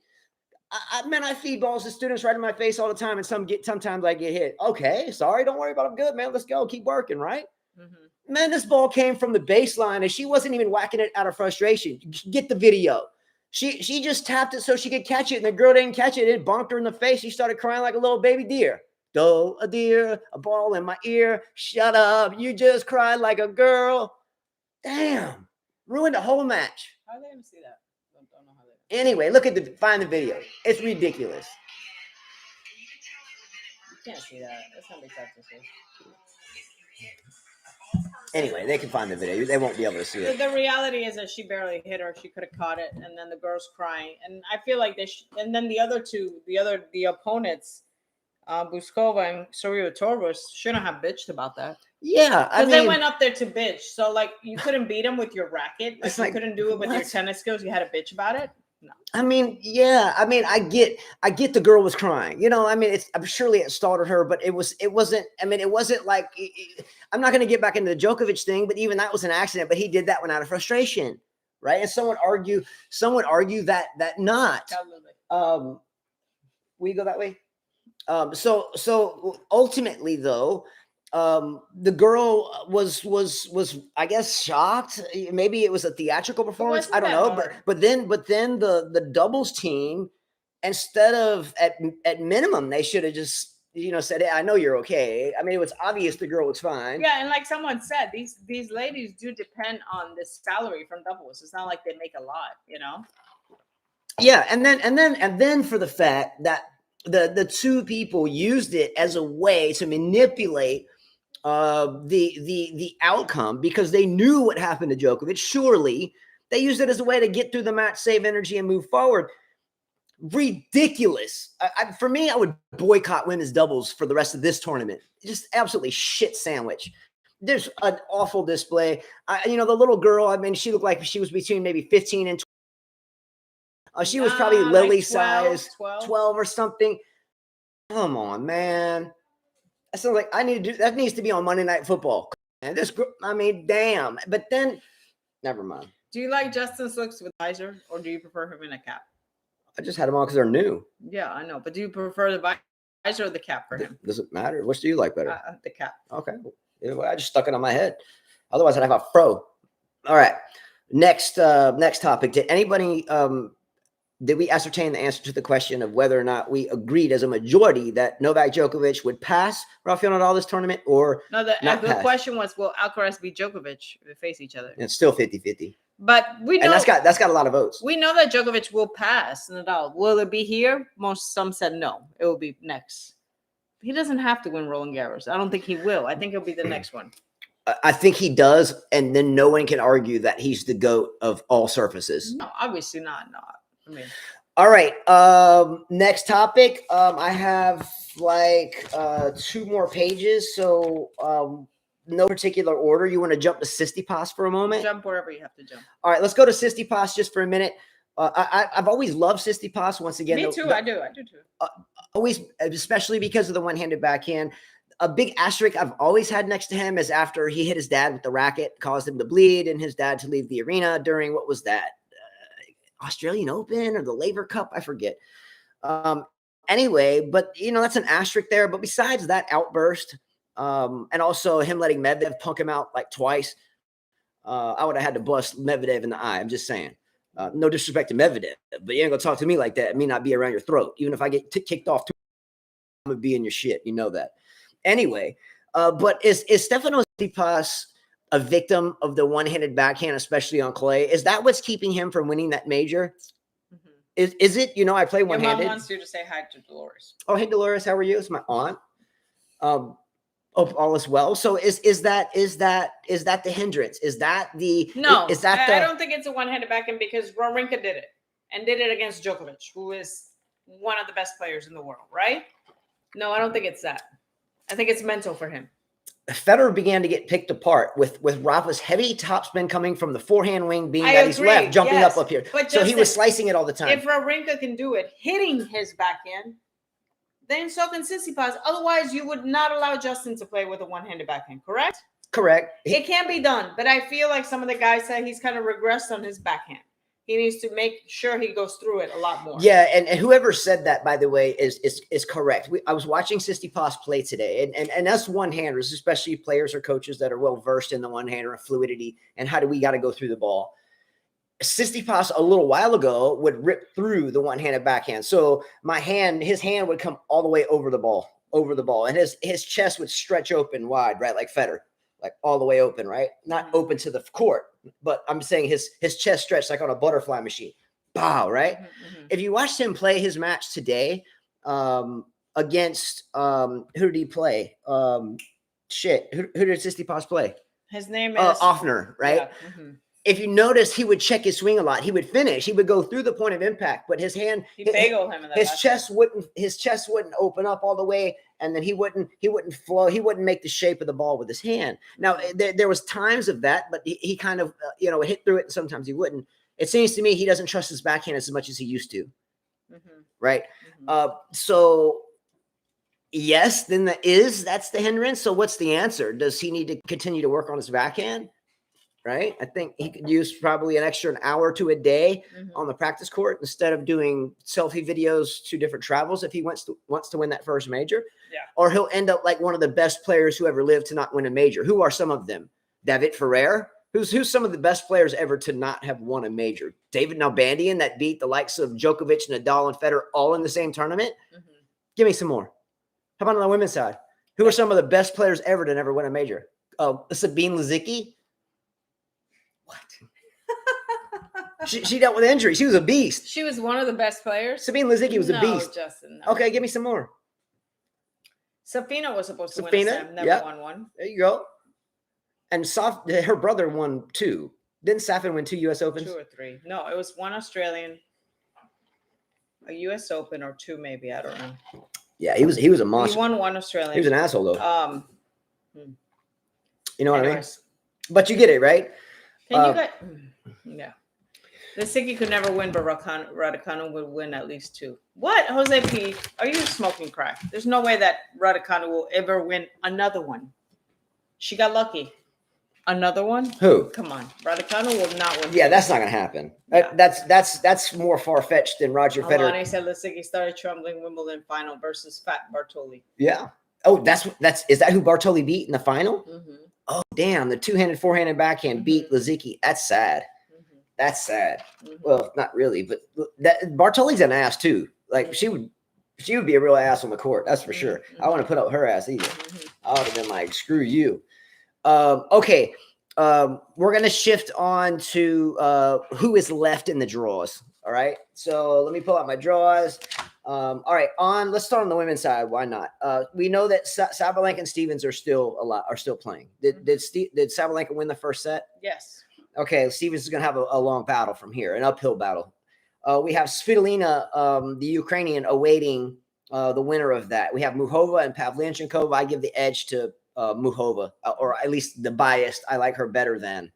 I feed balls to students right in my face all the time, and sometimes I get hit. Okay, sorry, don't worry about it. I'm good, man. Let's go. Keep working, right? Mm-hmm. Man, this ball came from the baseline, and she wasn't even whacking it out of frustration. Get the video. She just tapped it so she could catch it, and the girl didn't catch it. It bonked her in the face. She started crying like a little baby deer. Doe, a deer, a ball in my ear. Shut up. You just cried like a girl. Damn. Ruined the whole match. How are they going to see that? Don't know how they. Anyway, find the video. It's ridiculous. You can't see that. That's not acceptable. Anyway, they can find the video. They won't be able to see it. The reality is that she barely hit her. She could have caught it, and then the girl's crying. And I feel like and then the other two, the opponents, Bouzkova and Tsitsipas shouldn't have bitched about that. Yeah, because they went up there to bitch. So like, you couldn't beat them with your racket. Like, you couldn't do it with your tennis skills. You had to bitch about it. No. I mean, yeah. I mean, I get the girl was crying. You know, I mean, I'm surely it startled her, but it wasn't. I mean, it wasn't like. I'm not going to get back into the Djokovic thing, but even that was an accident. But he did that one out of frustration, right? And some would argue that not. We go that way. So ultimately, though, the girl was I guess shocked. Maybe it was a theatrical performance. I don't know. But then the doubles team, instead of at minimum, they should have just said, hey, I know you're okay. I mean, it was obvious the girl was fine. Yeah, and like someone said, these ladies do depend on this salary from doubles. It's not like they make a lot, Yeah, and then for the fact that the two people used it as a way to manipulate the outcome because they knew what happened to Djokovic. Surely they used it as a way to get through the match, save energy, and move forward. Ridiculous. For me, I would boycott women's doubles for the rest of this tournament. Just absolutely shit sandwich. There's an awful display. The little girl, I mean, she looked like she was between maybe 15 and 20. She was probably Lily like 12, size, 12 or something. Come on, man. That sounds like that needs to be on Monday Night Football. And this group, I mean, damn. But then, never mind. Do you like Justin's looks with visor, or do you prefer him in a cap? I just had them on because they're new. Yeah, I know. But do you prefer the visor or the cap for him? Does it matter? Which do you like better? The cap. Okay. I just stuck it on my head. Otherwise, I'd have a fro. All right. Next topic. Did we ascertain the answer to the question of whether or not we agreed as a majority that Novak Djokovic would pass Rafael Nadal this tournament or No, the not pass? question was, will Alcaraz beat Djokovic if they face each other? And it's still 50-50. But we know, and that's got a lot of votes. We know that Djokovic will pass Nadal. Will it be here? Some said no. It will be next. He doesn't have to win Roland Garros. I don't think he will. I think it'll be the next one. I think he does, and then no one can argue that he's the GOAT of all surfaces. No, obviously not. No. I mean, all right. Next topic. I have like 2 more pages. So no particular order. You want to jump to Tsitsipas for a moment? Jump wherever you have to jump. All right, let's go to Tsitsipas just for a minute. I've always loved Tsitsipas. Once again, me too. I do too. Always, especially because of the one-handed backhand. A big asterisk I've always had next to him is after he hit his dad with the racket, caused him to bleed, and his dad to leave the arena during what was that? Australian Open or the Laver Cup? I forget. Anyway, but that's an asterisk there. But besides that outburst, and also him letting Medvedev punk him out like twice, I would have had to bust Medvedev in the eye. I'm just saying. No disrespect to Medvedev, but you ain't gonna talk to me like that. It may not be around your throat. Even if I get kicked off, I'm gonna be in your shit. You know that. Anyway, but is Stefanos Tsitsipas a victim of the one-handed backhand, especially on clay? Is that what's keeping him from winning that major? Mm-hmm. Is it? I play one-handed. Your mom wants you to say hi to Dolores. Oh, hey Dolores, how are you? It's my aunt. All is well. So is that the hindrance? Is that the no? Is that I don't think it's a one-handed backhand because Wawrinka did it and did it against Djokovic, who is one of the best players in the world, right? No, I don't think it's that. I think it's mental for him. Federer began to get picked apart with Rafa's heavy topspin coming from the forehand wing, being that he's left, jumping up here. But so he was slicing it all the time. If Wawrinka can do it, hitting his backhand, then so can Tsitsipas. Otherwise, you would not allow Justin to play with a one-handed backhand, correct? Correct. It can be done, but I feel like some of the guys say he's kind of regressed on his backhand. He needs to make sure he goes through it a lot more. Yeah, and whoever said that, by the way, is correct. I was watching Tsitsipas play today, and us one-handers, especially players or coaches that are well-versed in the one-hander and fluidity and how do we got to go through the ball. Tsitsipas a little while ago would rip through the one-handed backhand. So his hand would come all the way over the ball, and his chest would stretch open wide, right, like Federer, like all the way open, right? Not open to the court, but I'm saying his chest stretched like on a butterfly machine. Bow, right? Mm-hmm. If you watched him play his match today against who did he play? Who did Tsitsipas play? His name is Offner, right? Yeah. Mm-hmm. If you notice, he would check his swing a lot. He would finish. He would go through the point of impact, but his hand, his chest wouldn't open up all the way, and then he wouldn't flow. He wouldn't make the shape of the ball with his hand. Now there was times of that, but he kind of hit through it, and sometimes he wouldn't. It seems to me he doesn't trust his backhand as much as he used to, right? Mm-hmm. So yes, then that's the hindrance. So what's the answer? Does he need to continue to work on his backhand? Right. I think he could use probably an extra hour or two a day on the practice court instead of doing selfie videos to different travels if he wants to win that first major. Yeah. Or he'll end up like one of the best players who ever lived to not win a major. Who are some of them? David Ferrer, who's some of the best players ever to not have won a major. David Nalbandian that beat the likes of Djokovic, Nadal, and Federer all in the same tournament. Mm-hmm. Give me some more. How about on the women's side? Who are some of the best players ever to never win a major? Sabine Lisicki. What? She dealt with injury. She was a beast. She was one of the best players. Sabine Lisicki was a beast. Justin, no. Okay, give me some more. Safina was supposed to win a Sam, never won one. There you go. And her brother won 2. Didn't Safin win 2 U.S. Opens? 2 or 3. No, it was 1 Australian, a U.S. Open, or 2 maybe. I don't know. Yeah, he was a monster. He won 1 Australian. He was an asshole though. You know what I mean? But you get it, right? Yeah. Lisicki could never win, but Raducanu would win at least 2. What? Jose P., are you smoking crack? There's no way that Raducanu will ever win another one. She got lucky. Another one? Who? Come on. Raducanu will not win. Yeah, that's not going to happen. Yeah. That's more far-fetched than Roger Federer. Alani said Lisicki started trembling Wimbledon final versus Fat Bartoli. Yeah. Oh, is that who Bartoli beat in the final? Mm-hmm. Oh, damn. The two-handed, forehand, and backhand beat Lazicki. That's sad. Mm-hmm. That's sad. Mm-hmm. Well, not really, but that Bartoli's an ass too. Like she would be a real ass on the court. That's for sure. I want to put up her ass either. I would have been like, screw you. Okay. We're going to shift on to who is left in the draws. All right. So let me pull out my draws. All right. Let's start on the women's side. Why not? We know that Sabalenka and Stevens are still playing. Did Sabalenka win the first set? Yes. Okay. Stevens is going to have a long battle from here, an uphill battle. We have Svitolina, the Ukrainian, awaiting the winner of that. We have Muhova and Pavlyuchenkova. I give the edge to Muhova, or at least the biased. I like her better than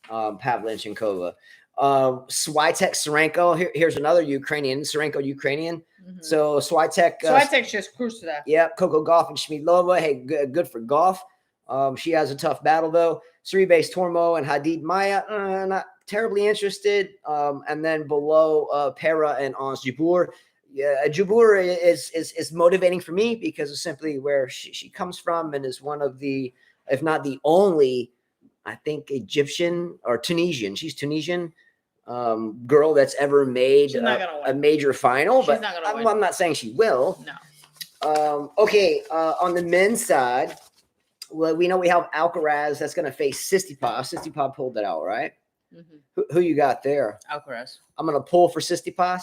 Pavlyuchenkova. Swiatek, Serenko. Here's another Ukrainian, Serenko Ukrainian. So Swiatek just cruised to that. Yeah, Coco Gauff and Schmidlova. Hey, good for Gauff. She has a tough battle though. Sorribes Tormo and Hadid Maya, not terribly interested. And then below Pera and Ons Jabeur. Yeah, Jabeur is motivating for me because of simply where she comes from and is one of the, if not the only, I think Egyptian or Tunisian. She's Tunisian girl that's ever made a major final. She's not gonna win. I'm not saying she will. No. Okay. On the men's side, well, we know we have Alcaraz that's going to face Tsitsipas. Tsitsipas pulled that out, right? Mm-hmm. Who you got there? Alcaraz. I'm going to pull for Tsitsipas.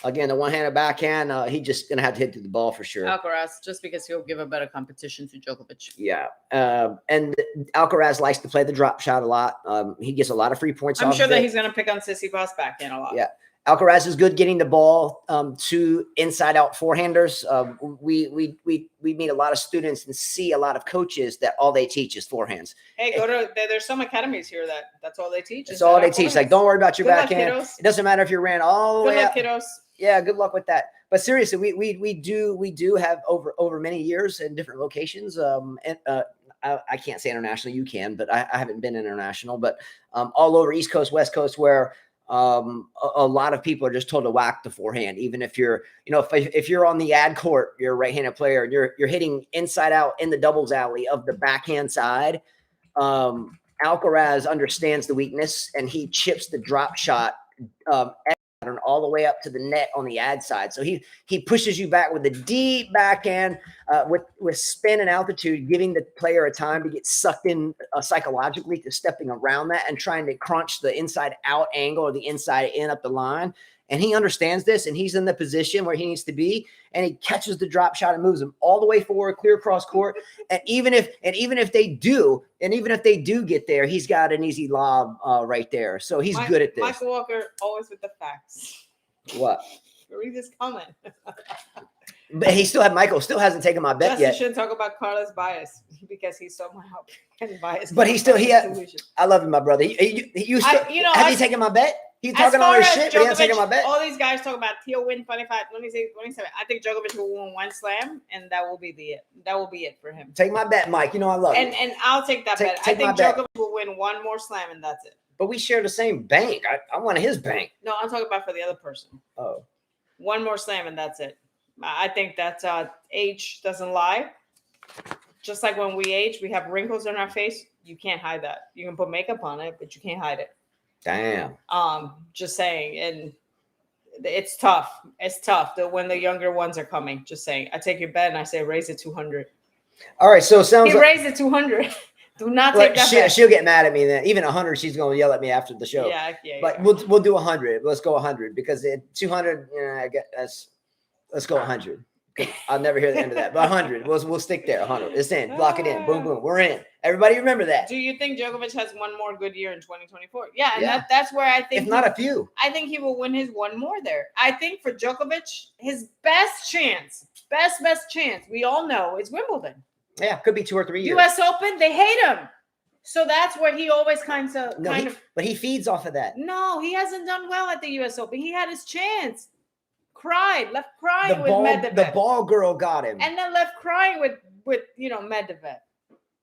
Again, the one-handed backhand, he just going to have to hit the ball for sure. Alcaraz, just because he'll give a better competition to Djokovic. Yeah. And Alcaraz likes to play the drop shot a lot. He gets a lot of free points I'm off sure of that it. he's going to pick on Tsitsipas backhand a lot. Yeah. Alcaraz is good getting the ball to inside-out forehanders. We meet a lot of students and see a lot of coaches that all they teach is forehands. Hey, there's some academies here that's all they teach. That's all they teach. Like, don't worry about your backhand. Luck, it doesn't matter if you ran all the way up. Kiddos. Yeah, good luck with that. But seriously, we do have over many years in different locations. I can't say internationally. You can, but I haven't been international. But all over East Coast, West Coast, where a lot of people are just told to whack the forehand. Even if you're, if you're on the ad court, you're a right-handed player, and you're hitting inside out in the doubles alley of the backhand side. Alcaraz understands the weakness, and he chips the drop shot all the way up to the net on the ad side. So he pushes you back with a deep backhand with spin and altitude, giving the player a time to get sucked in psychologically to stepping around that and trying to crunch the inside out angle or the inside in up the line. And he understands this, and he's in the position where he needs to be, and he catches the drop shot and moves him all the way forward, clear across court. And even if they do get there, he's got an easy lob right there. So he's good at this. Michael Walker always with the facts. What? Read this comment. But Michael still hasn't taken my bet yet. You should talk about Carlos bias because he's so biased. But I love him, my brother. Has he taken my bet? He's talking all this shit, but he hasn't taken my bet. All these guys talk about he'll win 25, 26, 27. I think Djokovic will win one slam, and that will be it. That will be it for him. Take my bet, Mike. I love it. And I'll take that bet. I think Djokovic will win one more slam, and that's it. But we share the same bank. I want his bank. No, I'm talking about for the other person. Oh. One more slam, and that's it. I think that age doesn't lie. Just like when we age, we have wrinkles on our face. You can't hide that. You can put makeup on it, but you can't hide it. Damn. Just saying. And it's tough. It's tough when the younger ones are coming. Just saying. I take your bet and I say raise it 200. All right. So it sounds he raised it 200. Do not take that bet. She'll get mad at me then. Even 100, she's going to yell at me after the show. Yeah. But we'll do 100. Let's go 100 because 200. I guess let's go 100. I'll never hear the end of that. But 100. We'll stick there. 100. It's in. Block it in. Boom, boom. We're in. Everybody remember that. Do you think Djokovic has one more good year in 2024? Yeah, and that's where I think. If not a few. I think he will win his one more there. I think for Djokovic, his best chance, we all know, is Wimbledon. Yeah, could be 2 or 3 years. U.S. Open, they hate him. So that's where he always kind of. But he feeds off of that. No, he hasn't done well at the U.S. Open. He had his chance. Left crying with Medvedev. The ball girl got him. And then left crying with Medvedev.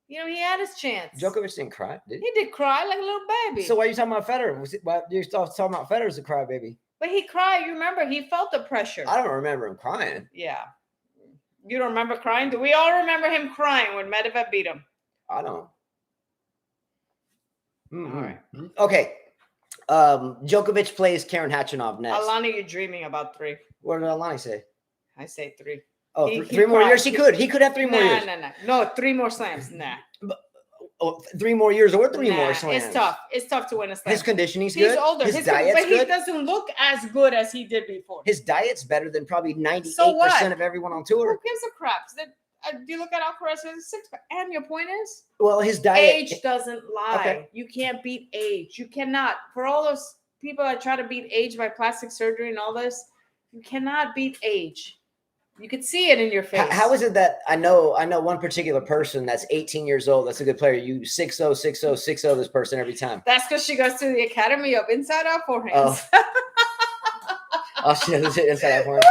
He had his chance. Djokovic didn't cry, did he? He did cry like a little baby. So why are you talking about Federer? You're talking about Federer as a crybaby. But he cried. You remember, he felt the pressure. I don't remember him crying. Yeah. You don't remember crying? Do we all remember him crying when Medvedev beat him? I don't. All right. Okay. Djokovic plays Karen Khachanov next. Alana, you're dreaming about 3. What did Alana say? I say 3. Oh, 3 more years? He could have 3 more years. No, 3 more slams. Nah. 3 more years or 3 more slams. It's tough. It's tough to win a slam. His conditioning's good. He's older. His diet's but good. He doesn't look as good as he did before. His diet's better than probably 98% of everyone on tour. Who gives a crap? Do you look at Alcaraz as 6? And your point is? Well, his diet. Age doesn't lie. Okay. You can't beat age. You cannot. For all those people that try to beat age by plastic surgery and all this, you cannot beat age. You could see it in your face. How is it that I know one particular person that's 18 years old, that's a good player. You 6-0, 6-0, 6-0 this person every time. That's because she goes to the Academy of Inside Out Forehands. Oh, she does it inside out forehand.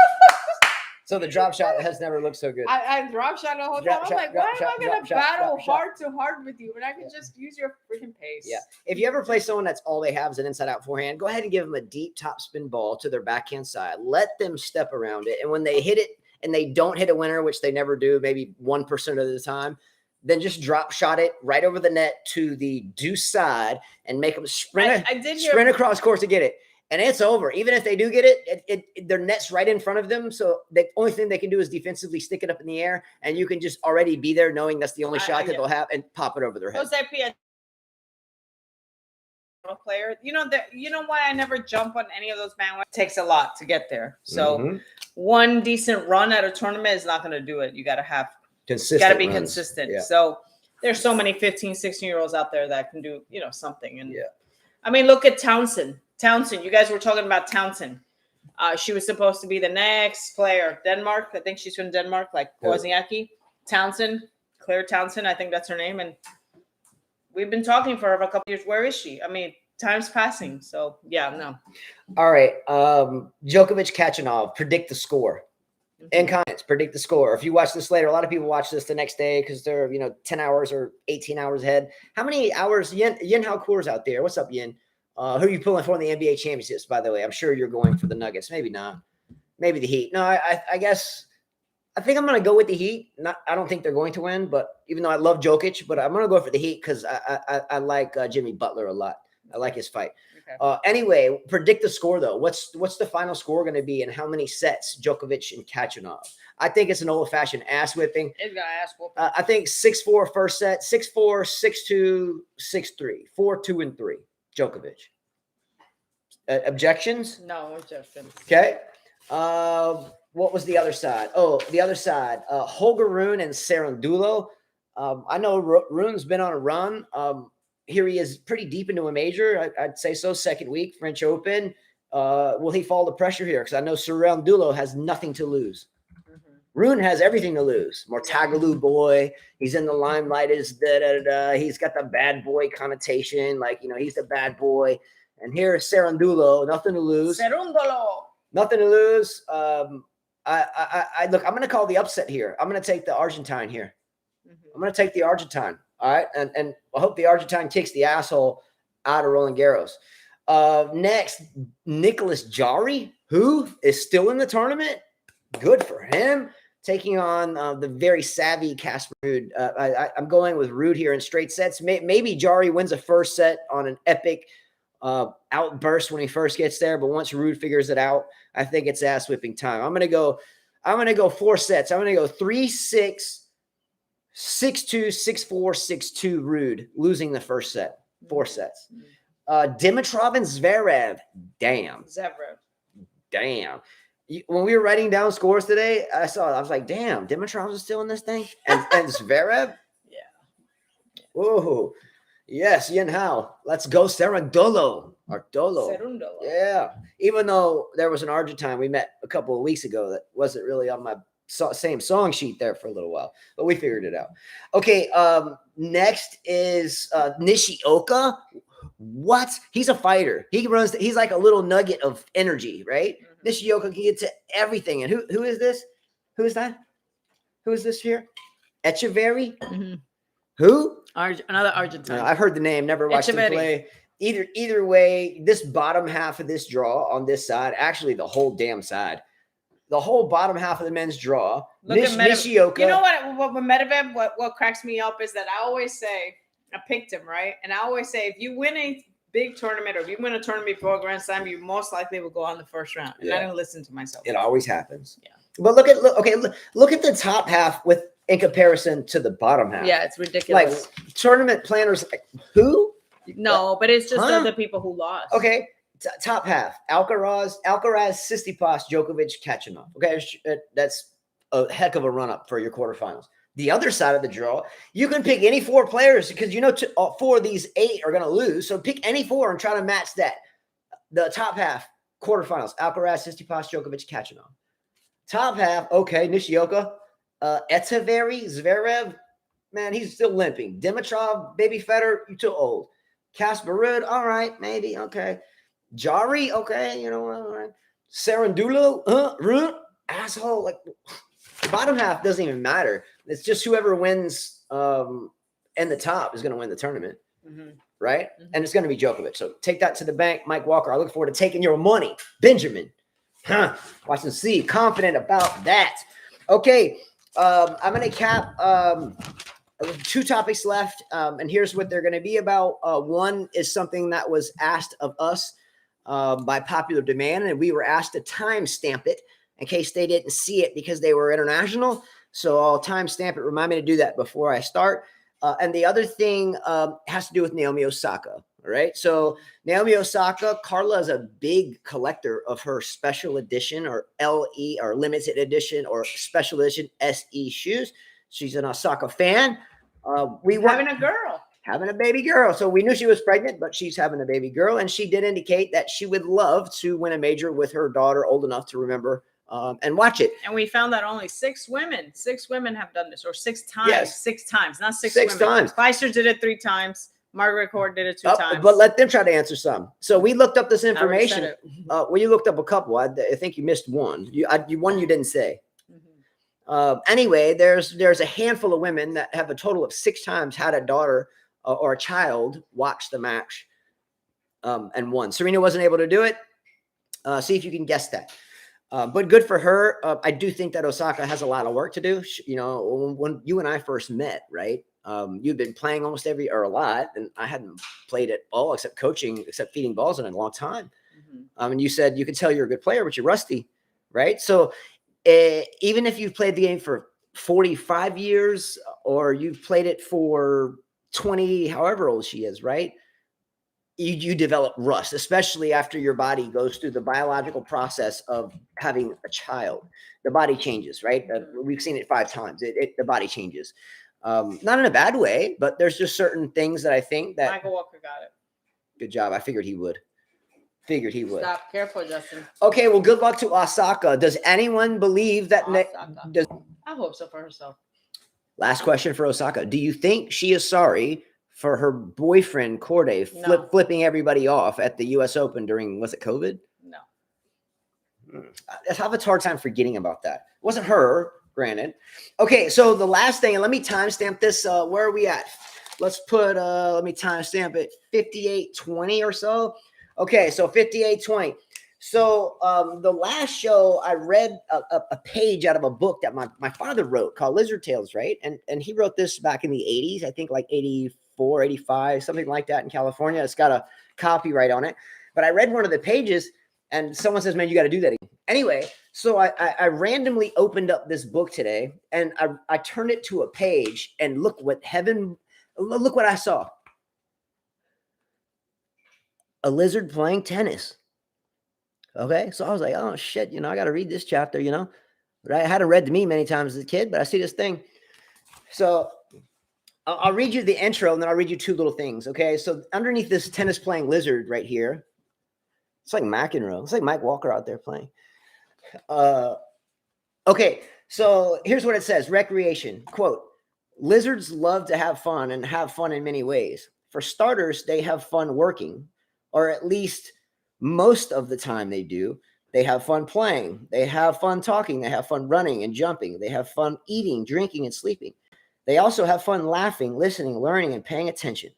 So the drop shot has never looked so good. I drop shot the whole time. I'm like, why am I going to battle heart to heart with you when I can just use your freaking pace? Yeah. If you ever play someone that's all they have is an inside out forehand, go ahead and give them a deep top spin ball to their backhand side. Let them step around it. And when they hit it and they don't hit a winner, which they never do, maybe 1% of the time, then just drop shot it right over the net to the deuce side and make them sprint across course to get it. And it's over. Even if they do get it, their net's right in front of them. So the only thing they can do is defensively stick it up in the air, and you can just already be there knowing that's the only shot that they'll have and pop it over their head. Player, you know why I never jump on any of those bandwagons? It takes a lot to get there. So one decent run at a tournament is not going to do it. You got to have consistent. Got to be consistent. Yeah. So there's so many 15, 16-year-olds out there that can do something. And I mean, look at Townsend. You guys were talking about Townsend. She was supposed to be the next player. Denmark. I think she's from Denmark, like Wozniacki. Townsend, Claire Townsend. I think that's her name. And we've been talking for a couple years. Where is she? I mean, time's passing. So, no. All right. Djokovic, Khachanov. Predict the score. In comments, predict the score. If you watch this later, a lot of people watch this the next day because they're, 10 hours or 18 hours ahead. How many hours? Yin Hao Coor's out there. What's up, Yin? Who are you pulling for in the NBA championships, by the way? I'm sure you're going for the Nuggets. Maybe not. Maybe the Heat. No, I guess I think I'm going to go with the Heat. I don't think they're going to win, but even though I love Djokovic, but I'm going to go for the Heat because I like Jimmy Butler a lot. I like his fight. Okay. Anyway, predict the score, though. What's the final score going to be and how many sets Djokovic and Khachanov? I think it's an old-fashioned ass whipping. It's got ass whooping. I think 6-4 first set, 6-4, 6-2, 6-3, 4-2-3. Djokovic. Objections? No objections. Okay. What was the other side? Oh, the other side. Holger Rune and Cerundolo. I know Rune's been on a run. Here he is pretty deep into a major. I'd say so. Second week, French Open. Will he fall to pressure here? Because I know Cerundolo has nothing to lose. Rune has everything to lose. Mortagaloo boy. He's in the limelight. He's got the bad boy connotation. Like, he's the bad boy. And here is Cerundolo. Nothing to lose. Nothing to lose. Look, I'm going to call the upset here. I'm going to take the Argentine here. I'm going to take the Argentine. All right. And I hope the Argentine kicks the asshole out of Roland Garros. Next, Nicholas Jarry, who is still in the tournament. Good for him. Taking on the very savvy Casper Ruud. I'm going with Ruud here in straight sets. Maybe Jarry wins a first set on an epic outburst when he first gets there. But once Ruud figures it out, I think it's ass whipping time. I'm going to go 4 sets. I'm going to go 3-6, 6-2, 6-4, 6-2 Ruud, losing the first set. 4 sets. Dimitrov and Zverev. Damn. When we were writing down scores today, I was like, damn, Dimitrov is still in this thing? And Zverev? Yeah. Whoa. Yes, Yin Hao. Let's go Cerundolo. Cerundolo. Yeah. Even though there was an Argentine we met a couple of weeks ago that wasn't really on my same song sheet there for a little while, but we figured it out. Okay, next is Nishioka. What? He's a fighter. He's like a little nugget of energy, right? Nishioka can get to everything. And who is this? Who is that? Who is this here? Echeverry? Who? Another Argentine. I've heard the name, never watched him play. Either way, this bottom half of this draw on this side, actually the whole damn side, the whole bottom half of the men's draw. Look at Nishioka. You know what with Medvedev, what cracks me up is that I always say, I picked him, right? And I always say, if you win a big tournament or if you win a tournament before a Grand Slam, you most likely will go on the first round. And I didn't listen to myself. It always happens. Yeah. But look at the top half in comparison to the bottom half. Yeah, it's ridiculous. Like tournament planners, who? No, but it's just the people who lost. Okay. Top half: Alcaraz, Tsitsipas, Djokovic, Kachanov. Okay, that's a heck of a run up for your quarterfinals. The other side of the draw, you can pick any 4 players because you know 4 of these 8 are going to lose. So pick any 4 and try to match that. The top half quarterfinals: Alcaraz, Tsitsipas, Djokovic, Kachanov. Top half, okay, Nishioka, Zverev, man, he's still limping. Dimitrov, baby Federer, you're too old. Casper Ruud, all right, maybe, okay. Jari, okay, you know, all right. Sarandulu, Ruud, asshole. Like, the bottom half doesn't even matter. It's just whoever wins in the top is going to win the tournament, right? And it's going to be Djokovic. So take that to the bank, Mike Walker. I look forward to taking your money. Benjamin, watch and see. Confident about that. Okay, I'm going to cap 2 topics left, and here's what they're going to be about. One is something that was asked of us by popular demand, and we were asked to timestamp it in case they didn't see it because they were international. So I'll timestamp it. Remind me to do that before I start. And the other thing has to do with Naomi Osaka. All right. So Naomi Osaka, Carla is a big collector of her special edition or LE or limited edition or special edition SE shoes. She's an Osaka fan. We were having a girl. Having a baby girl. So we knew she was pregnant, but she's having a baby girl. And she did indicate that she would love to win a major with her daughter old enough to remember and watch it. And we found that only 6 women have done this, or 6 times. Yes. 6 times, not 6 6 women. times. Pfizer did it 3 times. Margaret Court did it 2 times. But let them try to answer some. So we looked up this information. Well, you looked up a couple. I think you missed one. One you didn't say. Anyway, there's a handful of women that have a total of 6 times had a daughter or a child watch the match and won. Serena wasn't able to do it. See if you can guess that. But good for her. I do think that Osaka has a lot of work to do. You know, when you and I first met, right? You've been playing almost a lot, and I hadn't played at all except coaching, except feeding balls in a long time. And you said you could tell you're a good player, but you're rusty, right? So even if you've played the game for 45 years or you've played it for 20, however old she is, right? You develop rust, especially after your body goes through the biological process of having a child. The body changes, right? We've seen it 5 times. The body changes. Not in a bad way, but there's just certain things that I think that Michael Walker got it. Good job. I figured he would. Stop. Careful, Justin. Okay, well, good luck to Osaka. Does anyone believe that? I hope so for herself. Last question for Osaka. Do you think she is sorry for her boyfriend, Corday, flipping everybody off at the U.S. Open during, was it COVID? No. I have a hard time forgetting about that. It wasn't her, granted. Okay, so the last thing, and let me timestamp this. Where are we at? Let's put, let me timestamp it, 58:20 or so. Okay, so 58:20. So the last show, I read a page out of a book that my father wrote called Lizard Tales, right? And he wrote this back in the 80s, I think like 84, 85, something like that in California. It's got a copyright on it. But I read one of the pages and someone says, man, you got to do that again. Anyway, so I randomly opened up this book today and I turned it to a page and look what I saw. A lizard playing tennis. Okay, so I was like, oh shit, I got to read this chapter, but I hadn't read to me many times as a kid, but I see this thing. So I'll read you the intro and then I'll read you 2 little things. Okay, so underneath this tennis playing lizard right here, it's like McEnroe. It's like Mike Walker out there playing. Okay, so here's what it says. Recreation, quote, lizards love to have fun and have fun in many ways. For starters, they have fun working, or at least most of the time they do. They have fun playing. They have fun talking. They have fun running and jumping. They have fun eating, drinking, and sleeping. They also have fun laughing, listening, learning, and paying attention.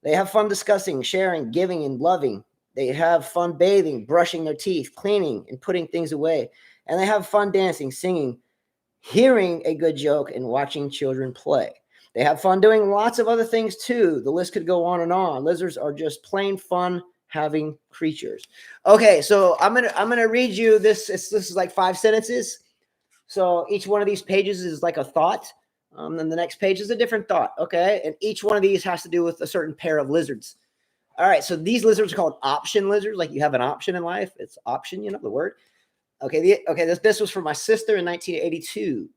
They have fun discussing, sharing, giving, and loving. They have fun bathing, brushing their teeth, cleaning, and putting things away. And they have fun dancing, singing, hearing a good joke, and watching children play. They have fun doing lots of other things too. The list could go on and on. Lizards are just plain fun having creatures. Okay, so I'm gonna read you this. This is like 5 sentences. So each one of these pages is like a thought. Then the next page is a different thought. Okay, and each one of these has to do with a certain pair of lizards. All right, so these lizards are called option lizards. Like you have an option in life. It's option, you know the word. Okay, this was for my sister in 1982.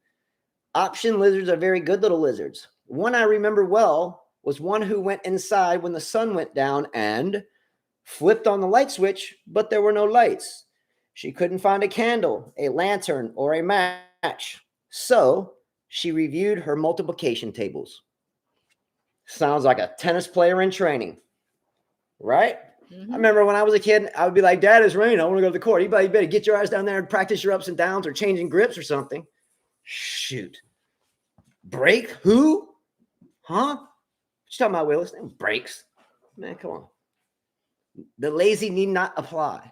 Option lizards are very good little lizards. One I remember well was one who went inside when the sun went down and flipped on the light switch, but there were no lights. She couldn't find a candle, a lantern, or a match. So she reviewed her multiplication tables. Sounds like a tennis player in training, right? Mm-hmm. I remember when I was a kid, I would be like, Dad, it's raining. I want to go to the court. You better get your ass down there and practice your ups and downs or changing grips or something. Shoot. Break? Who? Huh? What you talking about, Willis? Breaks. Man, come on. The lazy need not apply.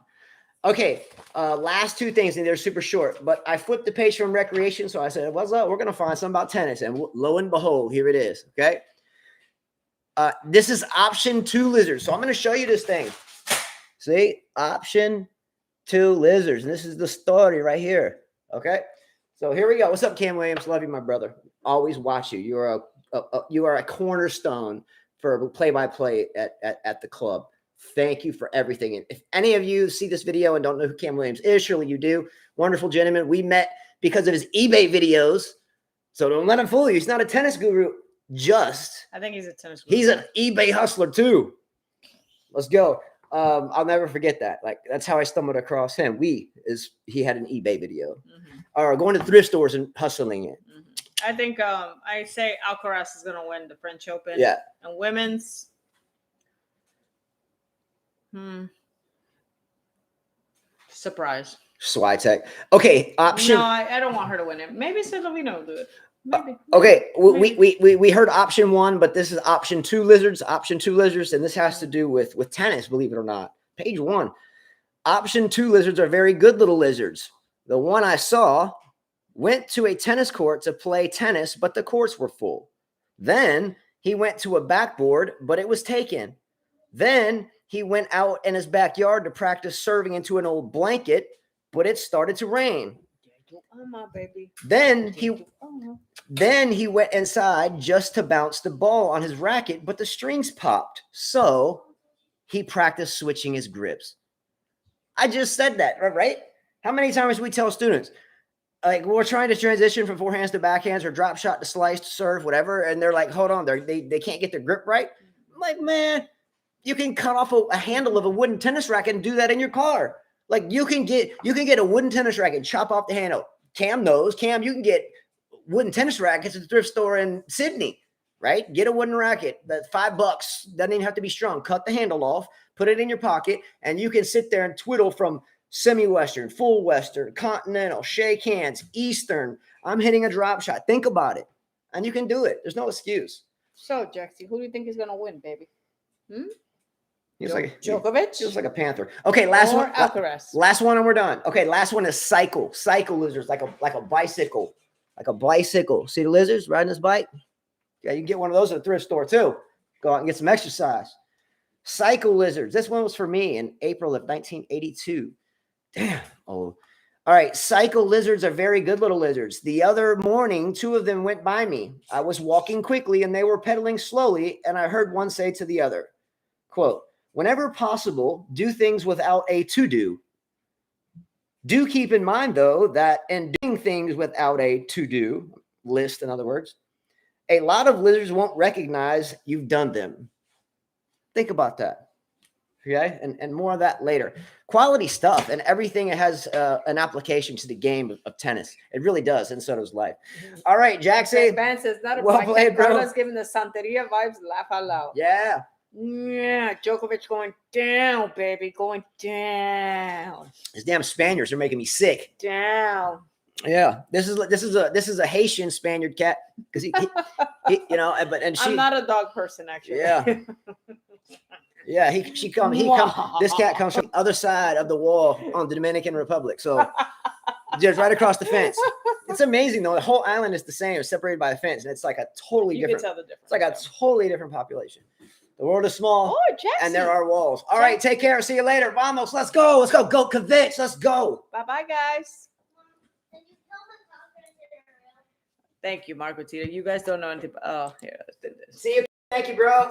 Okay, last 2 things, and they're super short. But I flipped the page from recreation, so I said, what's up? We're going to find something about tennis. And lo and behold, here it is, okay? This is option 2 lizards. So I'm going to show you this thing. See? Option 2 lizards. And this is the story right here, okay? So here we go. What's up, Cam Williams? Love you, my brother. Always watch you. You are a cornerstone for play-by-play at the club. Thank you for everything. And if any of you see this video and don't know who Cam Williams is, surely you do. Wonderful gentleman. We met because of his eBay videos. So don't let him fool you. He's not a tennis guru. I think he's a tennis guru. He's an eBay hustler too. Let's go. I'll never forget that. Like that's how I stumbled across him. He had an eBay video. Mm-hmm. Or going to thrift stores and hustling it. Mm-hmm. I think I say Alcaraz is gonna win the French Open. Yeah. And women's. Surprise. Swiatek. Okay, option. No, I don't want her to win it. Maybe Slovenia will do it. Maybe. Okay, we heard option 1, but this is option 2 lizards. Option 2 lizards, and this has to do with tennis. Believe it or not, page 1. Option 2 lizards are very good little lizards. The one I saw went to a tennis court to play tennis, but the courts were full. Then he went to a backboard, but it was taken. Then he went out in his backyard to practice serving into an old blanket, but it started to rain. Then he went inside just to bounce the ball on his racket, but the strings popped. So he practiced switching his grips. I just said that, right? How many times we tell students, like we're trying to transition from forehands to backhands or drop shot to slice to serve, whatever, and they're like, hold on, they can't get their grip right. I'm like, man, you can cut off a handle of a wooden tennis racket and do that in your car. Like you can get a wooden tennis racket, chop off the handle. Cam knows. Cam, you can get wooden tennis rackets at the thrift store in Sydney, right? Get a wooden racket. That's $5. Doesn't even have to be strong. Cut the handle off, put it in your pocket, and you can sit there and twiddle from semi-Western, full Western, continental, shake hands, Eastern. I'm hitting a drop shot. Think about it. And you can do it. There's no excuse. So, Jaxie, who do you think is going to win, baby? He was like Djokovic? He was like a panther. Okay, last one. Alcaraz. Last one and we're done. Okay, last one is cycle. Cycle lizards, like a bicycle. Like a bicycle. See the lizards riding this bike? Yeah, you can get one of those at the thrift store too. Go out and get some exercise. Cycle lizards. This one was for me in April of 1982. Damn. Oh. All right. Cycle lizards are very good little lizards. The other morning, 2 of them went by me. I was walking quickly and they were pedaling slowly. And I heard one say to the other, quote, whenever possible, do things without a to-do. Do keep in mind, though, that in doing things without a to-do list, in other words, a lot of lizards won't recognize you've done them. Think about that. Okay, and more of that later. Quality stuff, and everything has an application to the game of tennis. It really does, and so does life. All right, Jaxie. Ben says, not a well played, bro. Carlos giving the Santeria vibes, laugh out loud. Yeah. Yeah, Djokovic going down, baby, going down. These damn Spaniards are making me sick. Down. Yeah, this is a Haitian Spaniard cat because he you know, I'm not a dog person actually. Yeah. Yeah, he comes. This cat comes from the other side of the wall on the Dominican Republic. So Just right across the fence. It's amazing though. The whole island is the same. It's separated by the fence, and it's like a totally You different. can tell the difference. It's like a totally different population. The world is small, Oh, Jackson. and there are walls. All right, take care. See you later. Vamos. Let's go. Let's go. Go Djokovic. Let's go. Bye-bye, guys. Thank you, Marco Tito. You guys don't know anything. Oh, here, let's do this. See you. Thank you, bro.